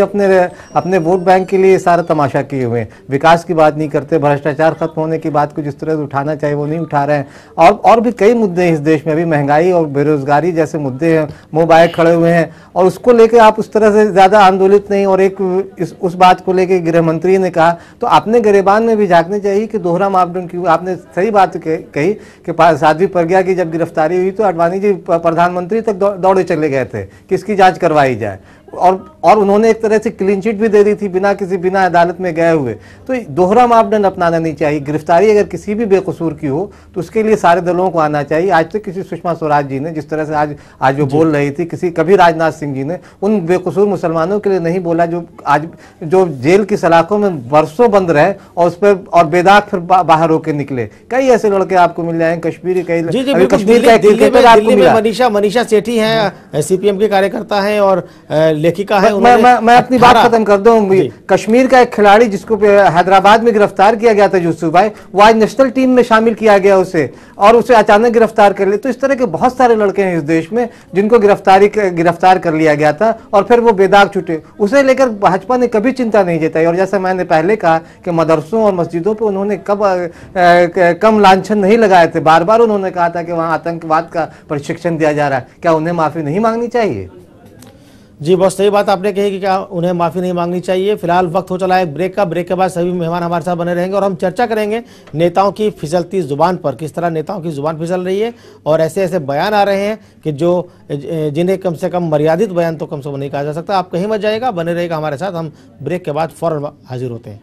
Speaker 9: अपने वोट बैंक के लिए सारा तमाशा किए हुए हैं, विकास की बात नहीं करते, भ्रष्टाचार खत्म होने की बात को जिस तरह से उठाना चाहिए वो नहीं उठा रहे हैं। और भी कई मुद्दे हैं इस देश में, अभी महंगाई और बेरोजगारी जैसे मुद्दे हैं, मुंह बाए खड़े हुए हैं, और उसको लेकर आप उस तरह से ज्यादा आंदोलित नहीं। और एक उस बात को लेकर गृह मंत्री ने कहा, तो अपने गिरेबान में भी झांकने चाहिए कि दोहरा मापदंड की। आपने सही बात कही कि साध्वी प्रज्ञा की जब गिरफ्तारी हुई तो अडवाणी जी प्रधानमंत्री तक दौड़े चले गए थे कि इसकी जांच करवाई जाए, और उन्होंने एक तरह से क्लीन चिट भी दे दी थी बिना अदालत में गए हुए। तो दोहरा मापदंड अपनाना नहीं चाहिए। गिरफ्तारी अगर किसी भी बेकसूर की हो तो उसके लिए सारे दलों को आना चाहिए। आज तक किसी सुषमा स्वराज जी ने जिस तरह से आज वो बोल रही थी, कभी राजनाथ सिंह जी ने उन बेकसूर मुसलमानों के लिए नहीं बोला जो जेल की सलाखों में वर्षों बंद रहे और उस पर और बेदाग फिर बाहर होकर निकले। कई ऐसे लड़के आपको मिल जाएंगे, कश्मीरी
Speaker 4: मनीषा सेठी है, सीपीएम के कार्यकर्ता है और लेखिका है।
Speaker 9: मैं अपनी बात खत्म कर दूं। कश्मीर का एक खिलाड़ी जिसको हैदराबाद में गिरफ्तार किया गया था, यूसुफ भाई, वो आज नेशनल टीम में शामिल किया गया उसे, और उसे अचानक गिरफ्तार कर लिया। तो इस तरह के बहुत सारे लड़के हैं इस देश में जिनको गिरफ्तार कर लिया गया था और फिर वो बेदाग छूटे। उसे लेकर भाजपा ने कभी चिंता नहीं जताई। और जैसा मैंने पहले कहा कि मदरसों और मस्जिदों पर उन्होंने कम लांछन नहीं लगाए थे। बार बार उन्होंने कहा था कि वहां आतंकवाद का प्रशिक्षण दिया जा रहा है। क्या उन्हें माफी नहीं मांगनी चाहिए?
Speaker 4: जी, बहुत सही बात आपने कही कि क्या उन्हें माफ़ी नहीं मांगनी चाहिए। फिलहाल वक्त हो चला है ब्रेक का। ब्रेक के बाद सभी मेहमान हमारे साथ बने रहेंगे और हम चर्चा करेंगे नेताओं की फिसलती जुबान पर, किस तरह नेताओं की जुबान फिसल रही है और ऐसे ऐसे बयान आ रहे हैं कि जिन्हें कम से कम मर्यादित बयान तो कम से कम नहीं कहा जा सकता। आप कहीं मत जाएगा, बने रहेगा हमारे साथ। हम ब्रेक के बाद फौरन हाजिर होते हैं।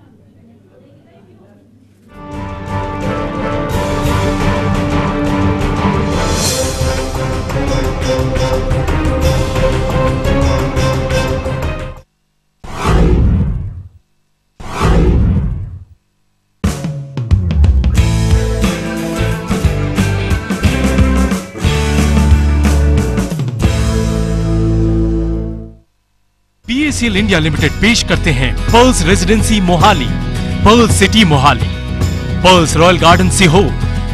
Speaker 3: PACL इंडिया लिमिटेड पेश करते हैं Pearls residency Mohali, Pearls city Mohali, Pearls royal garden Sehore,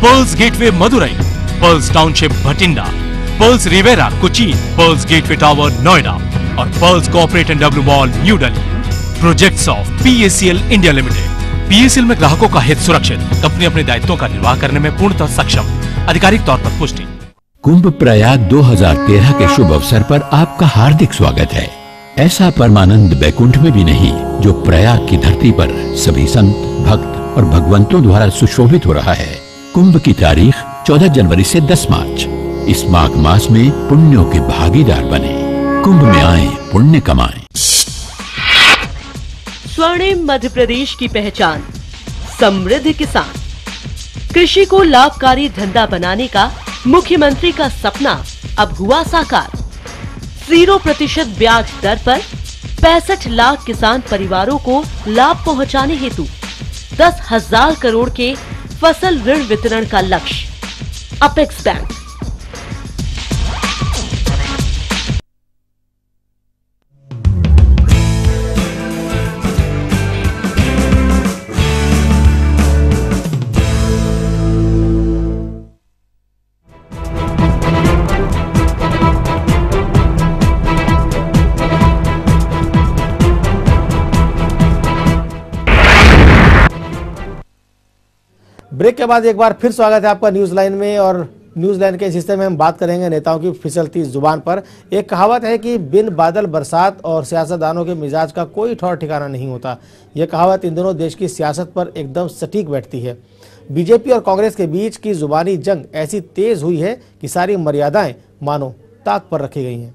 Speaker 3: Pearls gateway Madurai, Pearls township Bathinda, Pearls Riviera Cochin, Pearls gateway tower Noida और Pearls corporate and W mall New Delhi. Projects of PACL India limited. PACL में ग्राहकों का हित सुरक्षित, कंपनी अपने दायित्वों का निर्वाह करने में पूर्णतः सक्षम। आधिकारिक तौर पर पुष्टि।
Speaker 14: कुंभ प्रयाग 2013 के शुभ अवसर पर आपका हार्दिक स्वागत है। ऐसा परमानंद बैकुंठ में भी नहीं जो प्रयाग की धरती पर सभी संत, भक्त और भगवंतों द्वारा सुशोभित हो रहा है। कुंभ की तारीख 14 जनवरी से 10 मार्च। इस माघ मास में पुण्यों के भागीदार बने, कुंभ में आए, पुण्य कमाएं।
Speaker 15: स्वर्णिम मध्य प्रदेश की पहचान, समृद्ध किसान। कृषि को लाभकारी धंधा बनाने का मुख्यमंत्री का सपना अब हुआ साकार। 0% ब्याज दर पर 65 लाख किसान परिवारों को लाभ पहुंचाने हेतु 10,000 करोड़ के फसल ऋण वितरण का लक्ष्य। Apex bank.
Speaker 4: ब्रेक के बाद एक बार फिर स्वागत है आपका न्यूज लाइन में। और न्यूज लाइन के इस हिस्से में हम बात करेंगे नेताओं की फिसलती जुबान पर। एक कहावत है कि बिन बादल बरसात और सियासतदानों के मिजाज का कोई ठौर ठिकाना नहीं होता। यह कहावत इन दिनों देश की सियासत पर एकदम सटीक बैठती है। बीजेपी और कांग्रेस के बीच की जुबानी जंग ऐसी तेज हुई है कि सारी मर्यादाएं मानो ताक पर रखी गई हैं।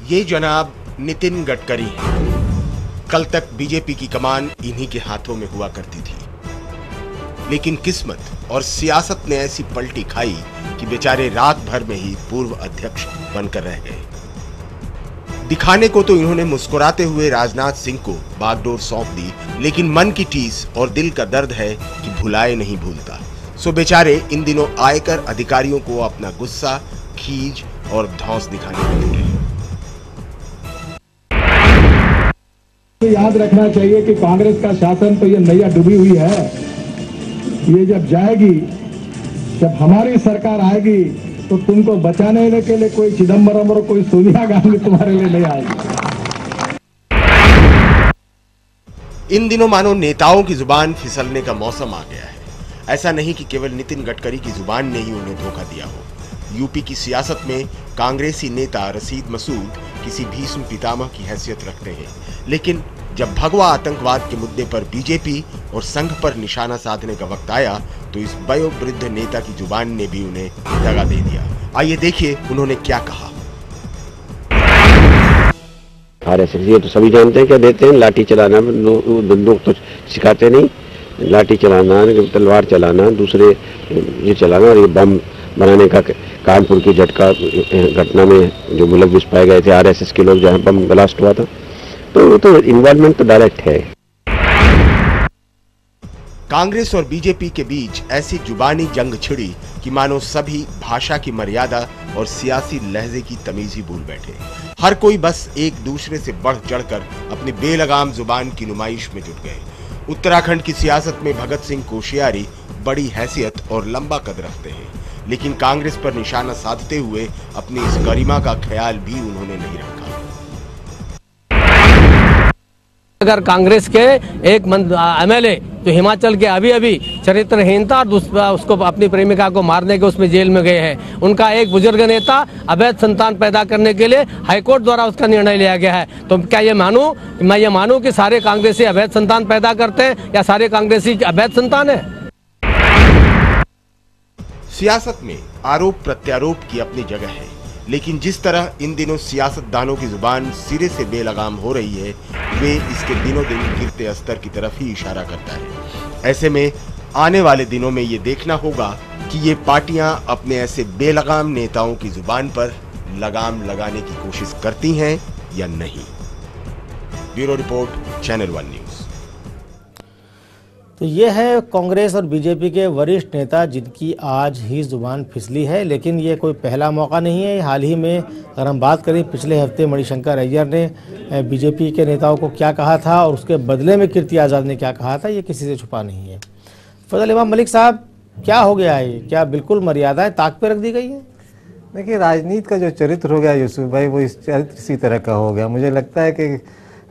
Speaker 16: ये जनाब नितिन गडकरी हैं। कल तक बीजेपी की कमान इन्हीं के हाथों में हुआ करती थी, लेकिन किस्मत और सियासत ने ऐसी पलटी खाई कि बेचारे रात भर में ही पूर्व अध्यक्ष बनकर रह गए। दिखाने को तो इन्होंने मुस्कुराते हुए राजनाथ सिंह को बागडोर सौंप दी, लेकिन मन की टीस और दिल का दर्द है कि भुलाए नहीं भूलता। सो बेचारे इन दिनों आयकर अधिकारियों को अपना गुस्सा, खीज और धौंस दिखाने को जुटे।
Speaker 17: याद रखना चाहिए कि कांग्रेस का शासन तो ये नैया डूबी हुई है। ये जब जाएगी, जब हमारी सरकार आएगी, तो तुमको बचाने के लिए कोई चिदम्बरम और कोई सोनिया गांधी तुम्हारे लिए नहीं आएगी।
Speaker 16: इन दिनों मानो नेताओं की जुबान फिसलने का मौसम आ गया है। ऐसा नहीं कि केवल नितिन गडकरी की जुबान ने ही उन्हें धोखा दिया हो। यूपी की सियासत में कांग्रेसी नेता रशीद मसूद किसी भीष्म पितामह की हैसियत रखते हैं, लेकिन जब भगवा आतंकवाद के मुद्दे पर बीजेपी और संघ पर निशाना साधने का वक्त आया, तो इस वयोवृद्ध नेता की जुबान ने भी उन्हें दगा दे दिया। आइए देखिए उन्होंने क्या कहा।
Speaker 18: आरएसएस ये तो सभी जानते हैं क्या देते हैं, लाठी चलाना, बंदूक तो सिखाते नहीं, लाठी चलाना, तलवार चलाना, दूसरे ये चलाना, और ये बम बनाने का कानपुर की झटका घटना में जो मुलविस पाए गए थे आरएसएस के लोग, जहां बम ब्लास्ट हुआ था, तो इन्वॉल्वमेंट तो डायरेक्ट है।
Speaker 16: कांग्रेस और बीजेपी के बीच ऐसी जुबानी जंग छिड़ी कि मानो सभी भाषा की मर्यादा और सियासी लहजे की तमीज ही भूल बैठे। हर कोई बस एक दूसरे से बढ़ चढ़कर अपनी बेलगाम जुबान की नुमाइश में जुट गए। उत्तराखंड की सियासत में भगत सिंह कोश्यारी बड़ी हैसियत और लंबा कद रखते हैं, लेकिन कांग्रेस पर निशाना साधते हुए अपनी इस गरिमा का ख्याल भी उन्होंने नहीं रखा।
Speaker 19: अगर कांग्रेस के एक एमएलए जो हिमाचल के अभी चरित्रहीनता और उसको अपनी प्रेमिका को मारने के उसमें जेल में गए हैं, उनका एक बुजुर्ग नेता अवैध संतान पैदा करने के लिए हाईकोर्ट द्वारा उसका निर्णय लिया गया है। तो क्या मैं ये मानूं कि सारे कांग्रेसी अवैध संतान पैदा करते हैं या सारे कांग्रेसी अवैध संतान है?
Speaker 16: सियासत में आरोप प्रत्यारोप की अपनी जगह है, लेकिन जिस तरह इन दिनों सियासतदानों की जुबान सिरे से बेलगाम हो रही है, वे इसके दिनों दिन गिरते स्तर की तरफ ही इशारा करता है। ऐसे में आने वाले दिनों में ये देखना होगा कि ये पार्टियां अपने ऐसे बेलगाम नेताओं की जुबान पर लगाम लगाने की कोशिश करती हैं या नहीं। Bureau report, channel 1 news.
Speaker 4: तो ये है कांग्रेस और बीजेपी के वरिष्ठ नेता जिनकी आज ही जुबान फिसली है, लेकिन ये कोई पहला मौका नहीं है। हाल ही में अगर हम बात करें, पिछले हफ्ते मणिशंकर अय्यर ने बीजेपी के नेताओं को क्या कहा था और उसके बदले में कीर्ति आज़ाद ने क्या कहा था, ये किसी से छुपा नहीं है। फजल इमाम मलिक साहब, क्या हो गया है? क्या बिल्कुल मर्यादाएं ताक पे रख दी गई है?
Speaker 9: देखिए, राजनीति का जो चरित्र हो गया यूसुफ भाई, वो इस चरित्र इसी तरह का हो गया। मुझे लगता है कि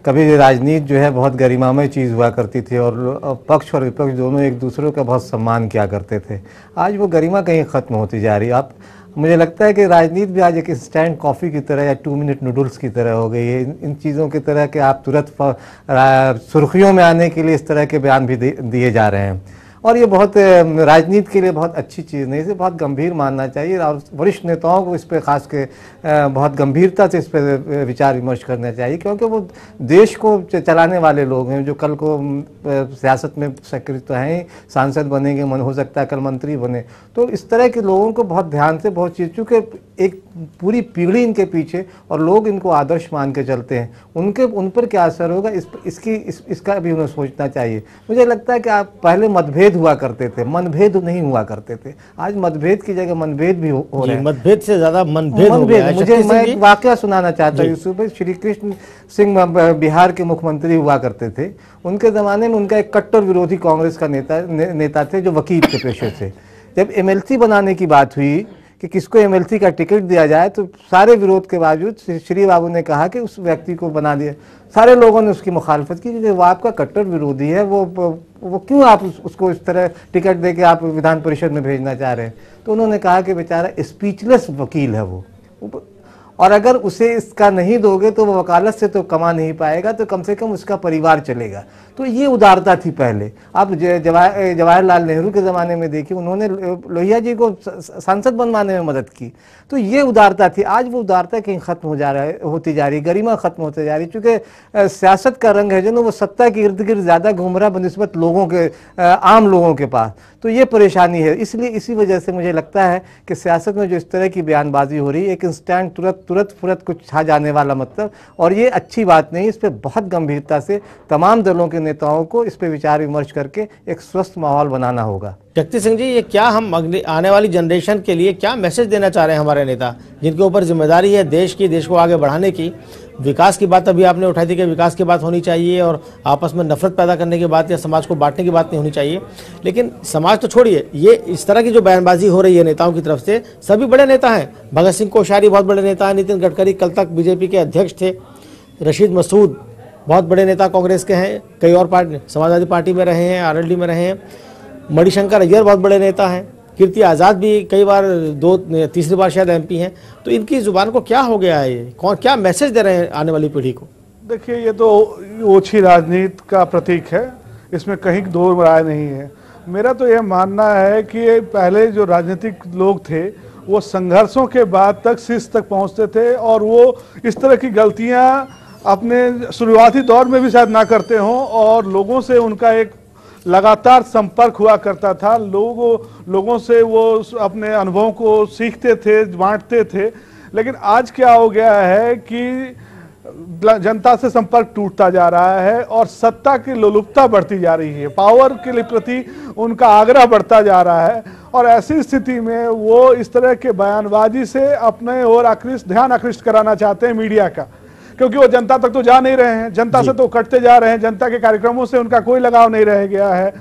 Speaker 9: कभी राजनीति जो है बहुत गरिमामय चीज़ हुआ करती थी और पक्ष और विपक्ष दोनों एक दूसरे का बहुत सम्मान किया करते थे। आज वो गरिमा कहीं ख़त्म होती जा रही है। आप मुझे लगता है कि राजनीति भी आज एक इंस्टेंट कॉफ़ी की तरह या 2 मिनट नूडल्स की तरह हो गई है। इन चीज़ों की तरह कि आप तुरंत सुर्खियों में आने के लिए इस तरह के बयान भी दिए जा रहे हैं, और ये बहुत राजनीति के लिए बहुत अच्छी चीज़ नहीं, इसे बहुत गंभीर मानना चाहिए और वरिष्ठ नेताओं को इस पर खास के बहुत गंभीरता से इस पर विचार विमर्श करना चाहिए, क्योंकि वो देश को चलाने वाले लोग हैं जो कल को सियासत में सक्रिय तो हैं, सांसद बनेंगे, मन हो सकता है कल मंत्री बने। तो इस तरह के लोगों को बहुत ध्यान से बहुत चीज़, चूँकि एक पूरी पीढ़ी इनके पीछे और लोग इनको आदर्श मान के चलते हैं, उन पर क्या असर होगा इसका भी उन्हें सोचना चाहिए। मुझे लगता है कि आप पहले मतभेद हुआ करते थे, मनभेद नहीं हुआ करते थे। आज मतभेद की जगह मनभेद भी हो रहे हैं।
Speaker 4: मतभेद से ज्यादा मनभेद हो गया है।
Speaker 9: मैं एक वाकया सुनाना चाहता हूँ यूसुफ भाई। श्री कृष्ण सिंह बिहार के मुख्यमंत्री हुआ करते थे। उनके ज़माने में उनका एक कट्टर विरोधी कांग्रेस का नेता थे जो वकील के पेशे से। जब एमएलसी बनाने की बात हुई कि किसको एमएलसी का टिकट दिया जाए, तो सारे विरोध के बावजूद श्री बाबू ने कहा कि उस व्यक्ति को बना दिया। सारे लोगों ने उसकी मुखालफत की कि वो आपका कट्टर विरोधी है, वो क्यों आप उसको इस तरह टिकट दे के आप विधान परिषद में भेजना चाह रहे हैं। तो उन्होंने कहा कि बेचारा स्पीचलेस वकील है वो, और अगर उसे इसका नहीं दोगे तो वो वकालत से तो कमा नहीं पाएगा, तो कम से कम उसका परिवार चलेगा। तो ये उदारता थी पहले। आप जवाहरलाल नेहरू के ज़माने में देखिए, उन्होंने लोहिया जी को सांसद बनवाने में मदद की, तो ये उदारता थी। आज वो उदारता कहीं ख़त्म होती जा रही, गरिमा ख़त्म होती जा रही, चूँकि सियासत का रंग है जो वो सत्ता के इर्द गिर्द ज़्यादा घूम रहा बनिस्बत लोगों के, आम लोगों के पास। तो ये परेशानी है। इसलिए इसी वजह से मुझे लगता है कि सियासत में जो इस तरह की बयानबाजी हो रही है, एक इंस्टेंट तुरंत फुरत कुछ छा जाने वाला मतलब, और ये अच्छी बात नहीं। इस पर बहुत गंभीरता से तमाम दलों के नेताओं को इस पर विचार विमर्श करके एक स्वस्थ माहौल बनाना होगा।
Speaker 4: शक्ति सिंह जी, ये क्या हम आने वाली जनरेशन के लिए क्या मैसेज देना चाह रहे हैं हमारे नेता, जिनके ऊपर जिम्मेदारी है देश को आगे बढ़ाने की? विकास की बात अभी आपने उठाई थी कि विकास की बात होनी चाहिए और आपस में नफरत पैदा करने की बात या समाज को बांटने की बात नहीं होनी चाहिए। लेकिन समाज तो छोड़िए, ये इस तरह की जो बयानबाजी हो रही है नेताओं की तरफ से, सभी बड़े नेता हैं। भगत सिंह कोश्यारी बहुत बड़े नेता हैं, नितिन गडकरी कल तक बीजेपी के अध्यक्ष थे, रशीद मसूद बहुत बड़े नेता कांग्रेस के हैं, कई और पार्टी, समाजवादी पार्टी में रहे हैं, आरएलडी में रहे हैं, मणिशंकर अय्यर बहुत बड़े नेता हैं, कीर्ति आज़ाद भी कई बार तीसरी बार शायद एमपी हैं। तो इनकी जुबान को क्या हो गया है? ये कौन क्या मैसेज दे रहे हैं आने वाली पीढ़ी को?
Speaker 10: देखिए, ये तो ओछी राजनीति का प्रतीक है, इसमें कहीं दो राय नहीं है। मेरा तो यह मानना है कि पहले जो राजनीतिक लोग थे वो संघर्षों के बाद तक शीर्ष तक पहुंचते थे, और वो इस तरह की गलतियां अपने शुरुआती दौर में भी शायद ना करते हों, और लोगों से उनका एक लगातार संपर्क हुआ करता था। लोगों से वो अपने अनुभवों को सीखते थे, बांटते थे। लेकिन आज क्या हो गया है कि जनता से संपर्क टूटता जा रहा है और सत्ता की लोलुपता बढ़ती जा रही है, पावर के प्रति उनका आग्रह बढ़ता जा रहा है। और ऐसी स्थिति में वो इस तरह के बयानबाजी से अपने और ध्यान आकृष्ट कराना चाहते हैं मीडिया का, क्योंकि वो जनता तक तो जा नहीं रहे हैं, जनता से तो कटते जा रहे हैं, जनता के कार्यक्रमों से उनका कोई लगाव नहीं रह गया है।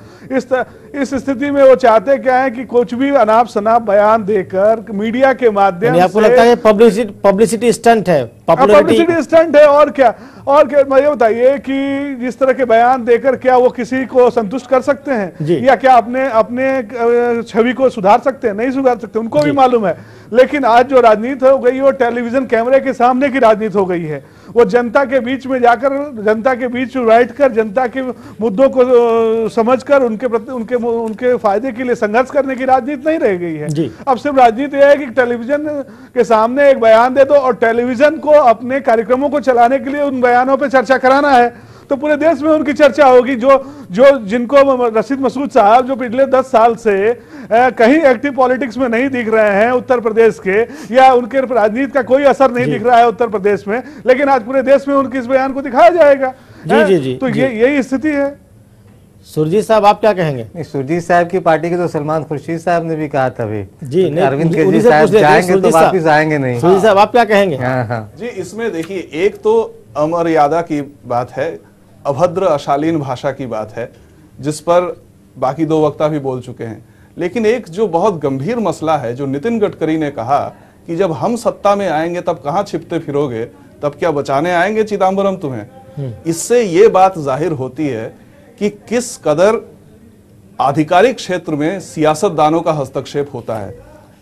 Speaker 10: इस स्थिति में वो चाहते क्या है कि कुछ भी अनाप शनाप बयान देकर मीडिया के माध्यम से,
Speaker 4: आपको लगता है पब्लिसिटी स्टंट है?
Speaker 10: पब्लिसिटी स्टंट है। और क्या मुझे बताइए कि जिस तरह के बयान देकर क्या वो किसी को संतुष्ट कर सकते हैं, या क्या अपने छवि को सुधार सकते हैं? नहीं सुधार सकते, उनको भी मालूम है। लेकिन आज जो राजनीति हो गई वो टेलीविजन कैमरे के सामने की राजनीति हो गई है। वो जनता के बीच में जाकर, जनता के बीच बैठकर, जनता के मुद्दों को समझकर उनके फायदे के लिए संघर्ष करने की राजनीति नहीं रह गई है। अब सिर्फ राजनीति यह है कि टेलीविजन के सामने एक बयान दे दो और टेलीविजन को अपने कार्यक्रमों को चलाने के लिए उन बयानों पर चर्चा कराना है, तो पूरे देश में उनकी चर्चा होगी। जिनको रशीद मसूद साहब जो पिछले 10 साल से कहीं एक्टिव पॉलिटिक्स में नहीं दिख रहे हैं उत्तर प्रदेश के, या उनके राजनीति का कोई असर नहीं दिख रहा है उत्तर प्रदेश में, लेकिन आज पूरे देश में उनके इस बयान को दिखाया जाएगा। तो यही स्थिति है।
Speaker 4: सुरजीत साहब, आप क्या कहेंगे?
Speaker 9: सुरजीत साहब की पार्टी के तो सलमान खुर्शीद साहब ने भी कहा था अरविंद
Speaker 4: केजरीवाल
Speaker 9: साहब जाएंगे तो वापिस आएंगे नहीं।
Speaker 4: सुरजीत साहब, आप क्या कहेंगे?
Speaker 11: जी, इसमें देखिए, एक तो अमर्यादा की बात है, अभद्र अशालीन भाषा की बात है, जिस पर बाकी दो वक्ता भी बोल चुके हैं। लेकिन एक जो बहुत गंभीर मसला है, जो नितिन गडकरी ने कहा कि जब हम सत्ता में आएंगे तब कहां छिपते फिरोगे, तब क्या बचाने आएंगे चिदम्बरम तुम्हें? इससे ये बात जाहिर होती है कि किस कदर आधिकारिक क्षेत्र में सियासतदानों का हस्तक्षेप होता है।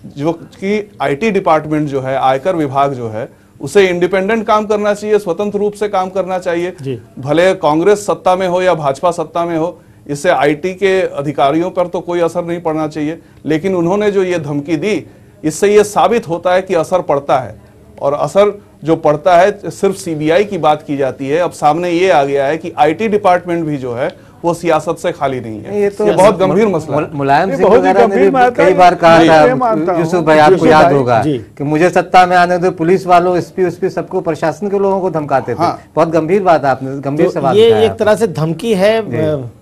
Speaker 11: जो कि आईटी डिपार्टमेंट जो है, आयकर विभाग जो है, उसे इंडिपेंडेंट काम करना चाहिए, स्वतंत्र रूप से काम करना चाहिए। भले कांग्रेस सत्ता में हो या भाजपा सत्ता में हो, इससे आईटी के अधिकारियों पर तो कोई असर नहीं पड़ना चाहिए। लेकिन उन्होंने जो ये धमकी दी, इससे ये साबित होता है कि असर पड़ता है, और असर जो पड़ता है सिर्फ सीबीआई की बात की जाती है। अब सामने ये आ गया है कि आईटी डिपार्टमेंट भी जो है वो सियासत से खाली नहीं है। ये बहुत गंभीर मसला है।
Speaker 9: मुलायम सिंह वगैरह ने भी कई बार कहा था, यूसुफ भाई आपको याद होगा कि मुझे सत्ता में आने दो, पुलिस वालों, एसपी सबको, प्रशासन के लोगों को धमकाते थे। बहुत गंभीर बात आपने, गंभीर सवाल।
Speaker 4: ये एक तरह से धमकी है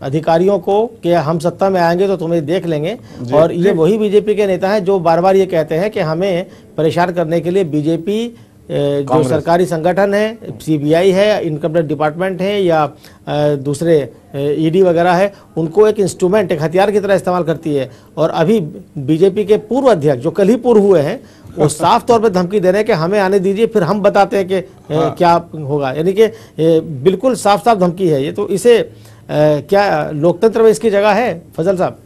Speaker 4: अधिकारियों को कि हम सत्ता में आएंगे तो तुम्हें देख लेंगे। और ये वही बीजेपी के नेता हैं जो बार बार ये कहते हैं कि हमें परेशान करने के लिए बीजेपी जो सरकारी संगठन है, सीबीआई है, इनकम टैक्स डिपार्टमेंट है, या दूसरे ईडी वगैरह है, उनको एक इंस्ट्रूमेंट, एक हथियार की तरह इस्तेमाल करती है। और अभी बीजेपी के पूर्व अध्यक्ष जो कल ही पूर्व हुए हैं, वो साफ तौर पर धमकी दे रहे हैं कि हमें आने दीजिए, फिर हम बताते हैं कि क्या होगा। यानी कि बिल्कुल साफ साफ धमकी है ये। तो इसे क्या लोकतंत्र में इसकी जगह है, फजल साहब?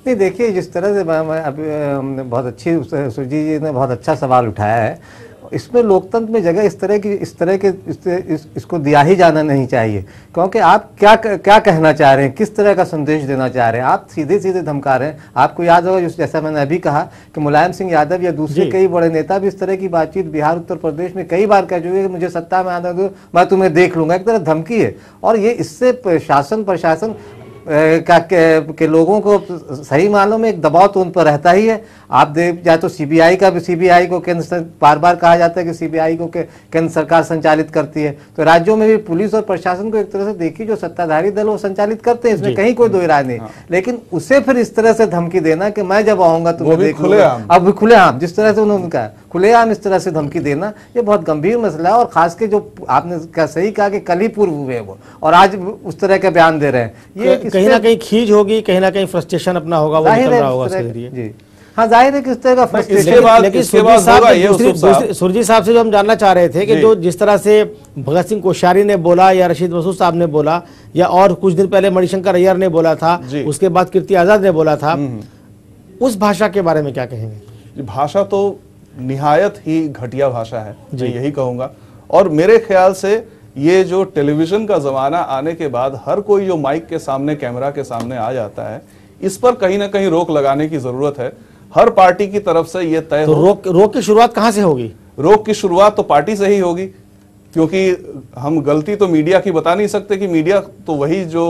Speaker 9: नहीं, देखिए, जिस तरह से बहुत अच्छी सुरजीत जी ने बहुत अच्छा सवाल उठाया है। इसमें लोकतंत्र में जगह इसको दिया ही जाना नहीं चाहिए, क्योंकि आप क्या कहना चाह रहे हैं, किस तरह का संदेश देना चाह रहे हैं। आप सीधे सीधे धमका रहे हैं। आपको याद होगा जैसा मैंने अभी कहा कि मुलायम सिंह यादव या दूसरे कई बड़े नेता भी इस तरह की बातचीत बिहार उत्तर प्रदेश में कई बार कह चुके कि मुझे सत्ता में आने दो, मैं तुम्हें देख लूंगा। एक तरह धमकी है, और ये इससे शासन प्रशासन के लोगों को सही मानों में एक दबाव तो उन पर रहता ही है। आप या तो सीबीआई को केंद्र बार बार कहा जाता है कि सीबीआई को केंद्र सरकार संचालित करती है, तो राज्यों में भी पुलिस और प्रशासन को एक तरह से देखिए जो सत्ताधारी दल वो संचालित करते हैं, इसमें कहीं कोई दो राय नहीं। लेकिन उसे फिर इस तरह से धमकी देना कि मैं जब आऊंगा तुम्हें देख लूंगा, अब खुलेआम जिस तरह से उन्होंने कहा, खुलेआम इस तरह से धमकी देना, ये बहुत गंभीर मसला है। और खास के जो आपने सही कहा कि कल ही पूर्व हुए वो, और आज उस तरह के बयान दे रहे हैं, ये
Speaker 4: कहीं ना कहीं खींच होगी, कहीं ना कहीं फ्रस्ट्रेशन अपना होगा, वो निकल रहा होगा उसके जरिए।
Speaker 9: जी हाँ, जाहिर है किस तरह का फ्रस्ट्रेशन।
Speaker 4: लेकिन सुरजीत साहब से जो हम जानना चाह रहे थे कि जो जिस तरह से भगत सिंह कोश्यारी ने बोला या रशीद मसूद साहब ने बोला या और कुछ दिन पहले मणिशंकर अय्यर ने बोला था, उसके बाद कीर्ति आजाद ने बोला था, उस भाषा के बारे में क्या कहेंगे?
Speaker 11: भाषा तो निहायत ही घटिया भाषा है, मैं यही कहूंगा। और मेरे ख्याल से ये जो टेलीविजन का जमाना आने के बाद हर कोई जो माइक के सामने, कैमरा के सामने आ जाता है, इस पर कहीं ना कहीं रोक लगाने की जरूरत है। हर पार्टी की तरफ से ये तय
Speaker 4: तो रोक की शुरुआत कहां से होगी?
Speaker 11: रोक की शुरुआत तो पार्टी से ही होगी, क्योंकि हम गलती तो मीडिया की बता नहीं सकते कि मीडिया तो वही जो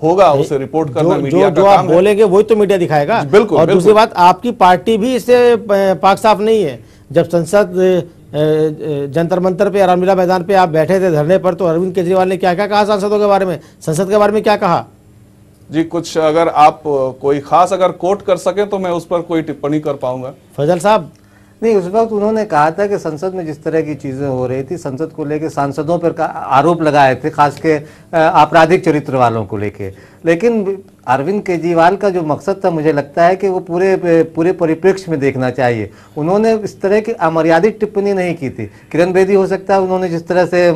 Speaker 11: होगा उसे रिपोर्ट करना मीडिया का
Speaker 4: जो
Speaker 11: काम
Speaker 4: आप बोलेंगे वही तो मीडिया दिखाएगा।
Speaker 11: बिल्कुल।
Speaker 4: और दूसरी बात, आपकी पार्टी भी इससे पाक साफ नहीं है। जब संसद जंतर मंतर पे, रामलीला मैदान पे आप बैठे थे धरने पर, तो अरविंद केजरीवाल ने क्या क्या कहा सांसदों के बारे में, संसद के बारे में क्या कहा?
Speaker 11: जी कुछ अगर आप कोई खास अगर कोट कर सके तो मैं उस पर कोई टिप्पणी कर पाऊंगा।
Speaker 4: फजल साहब?
Speaker 9: नहीं, उस वक्त उन्होंने कहा था कि संसद में जिस तरह की चीजें हो रही थी, संसद को लेकर सांसदों पर आरोप लगाए थे, खास के आपराधिक चरित्र वालों को लेके। लेकिन अरविंद केजरीवाल का जो मकसद था, मुझे लगता है कि वो पूरे परिप्रेक्ष्य में देखना चाहिए। उन्होंने इस तरह की अमर्यादित टिप्पणी नहीं की थी। किरण बेदी हो सकता है उन्होंने जिस तरह से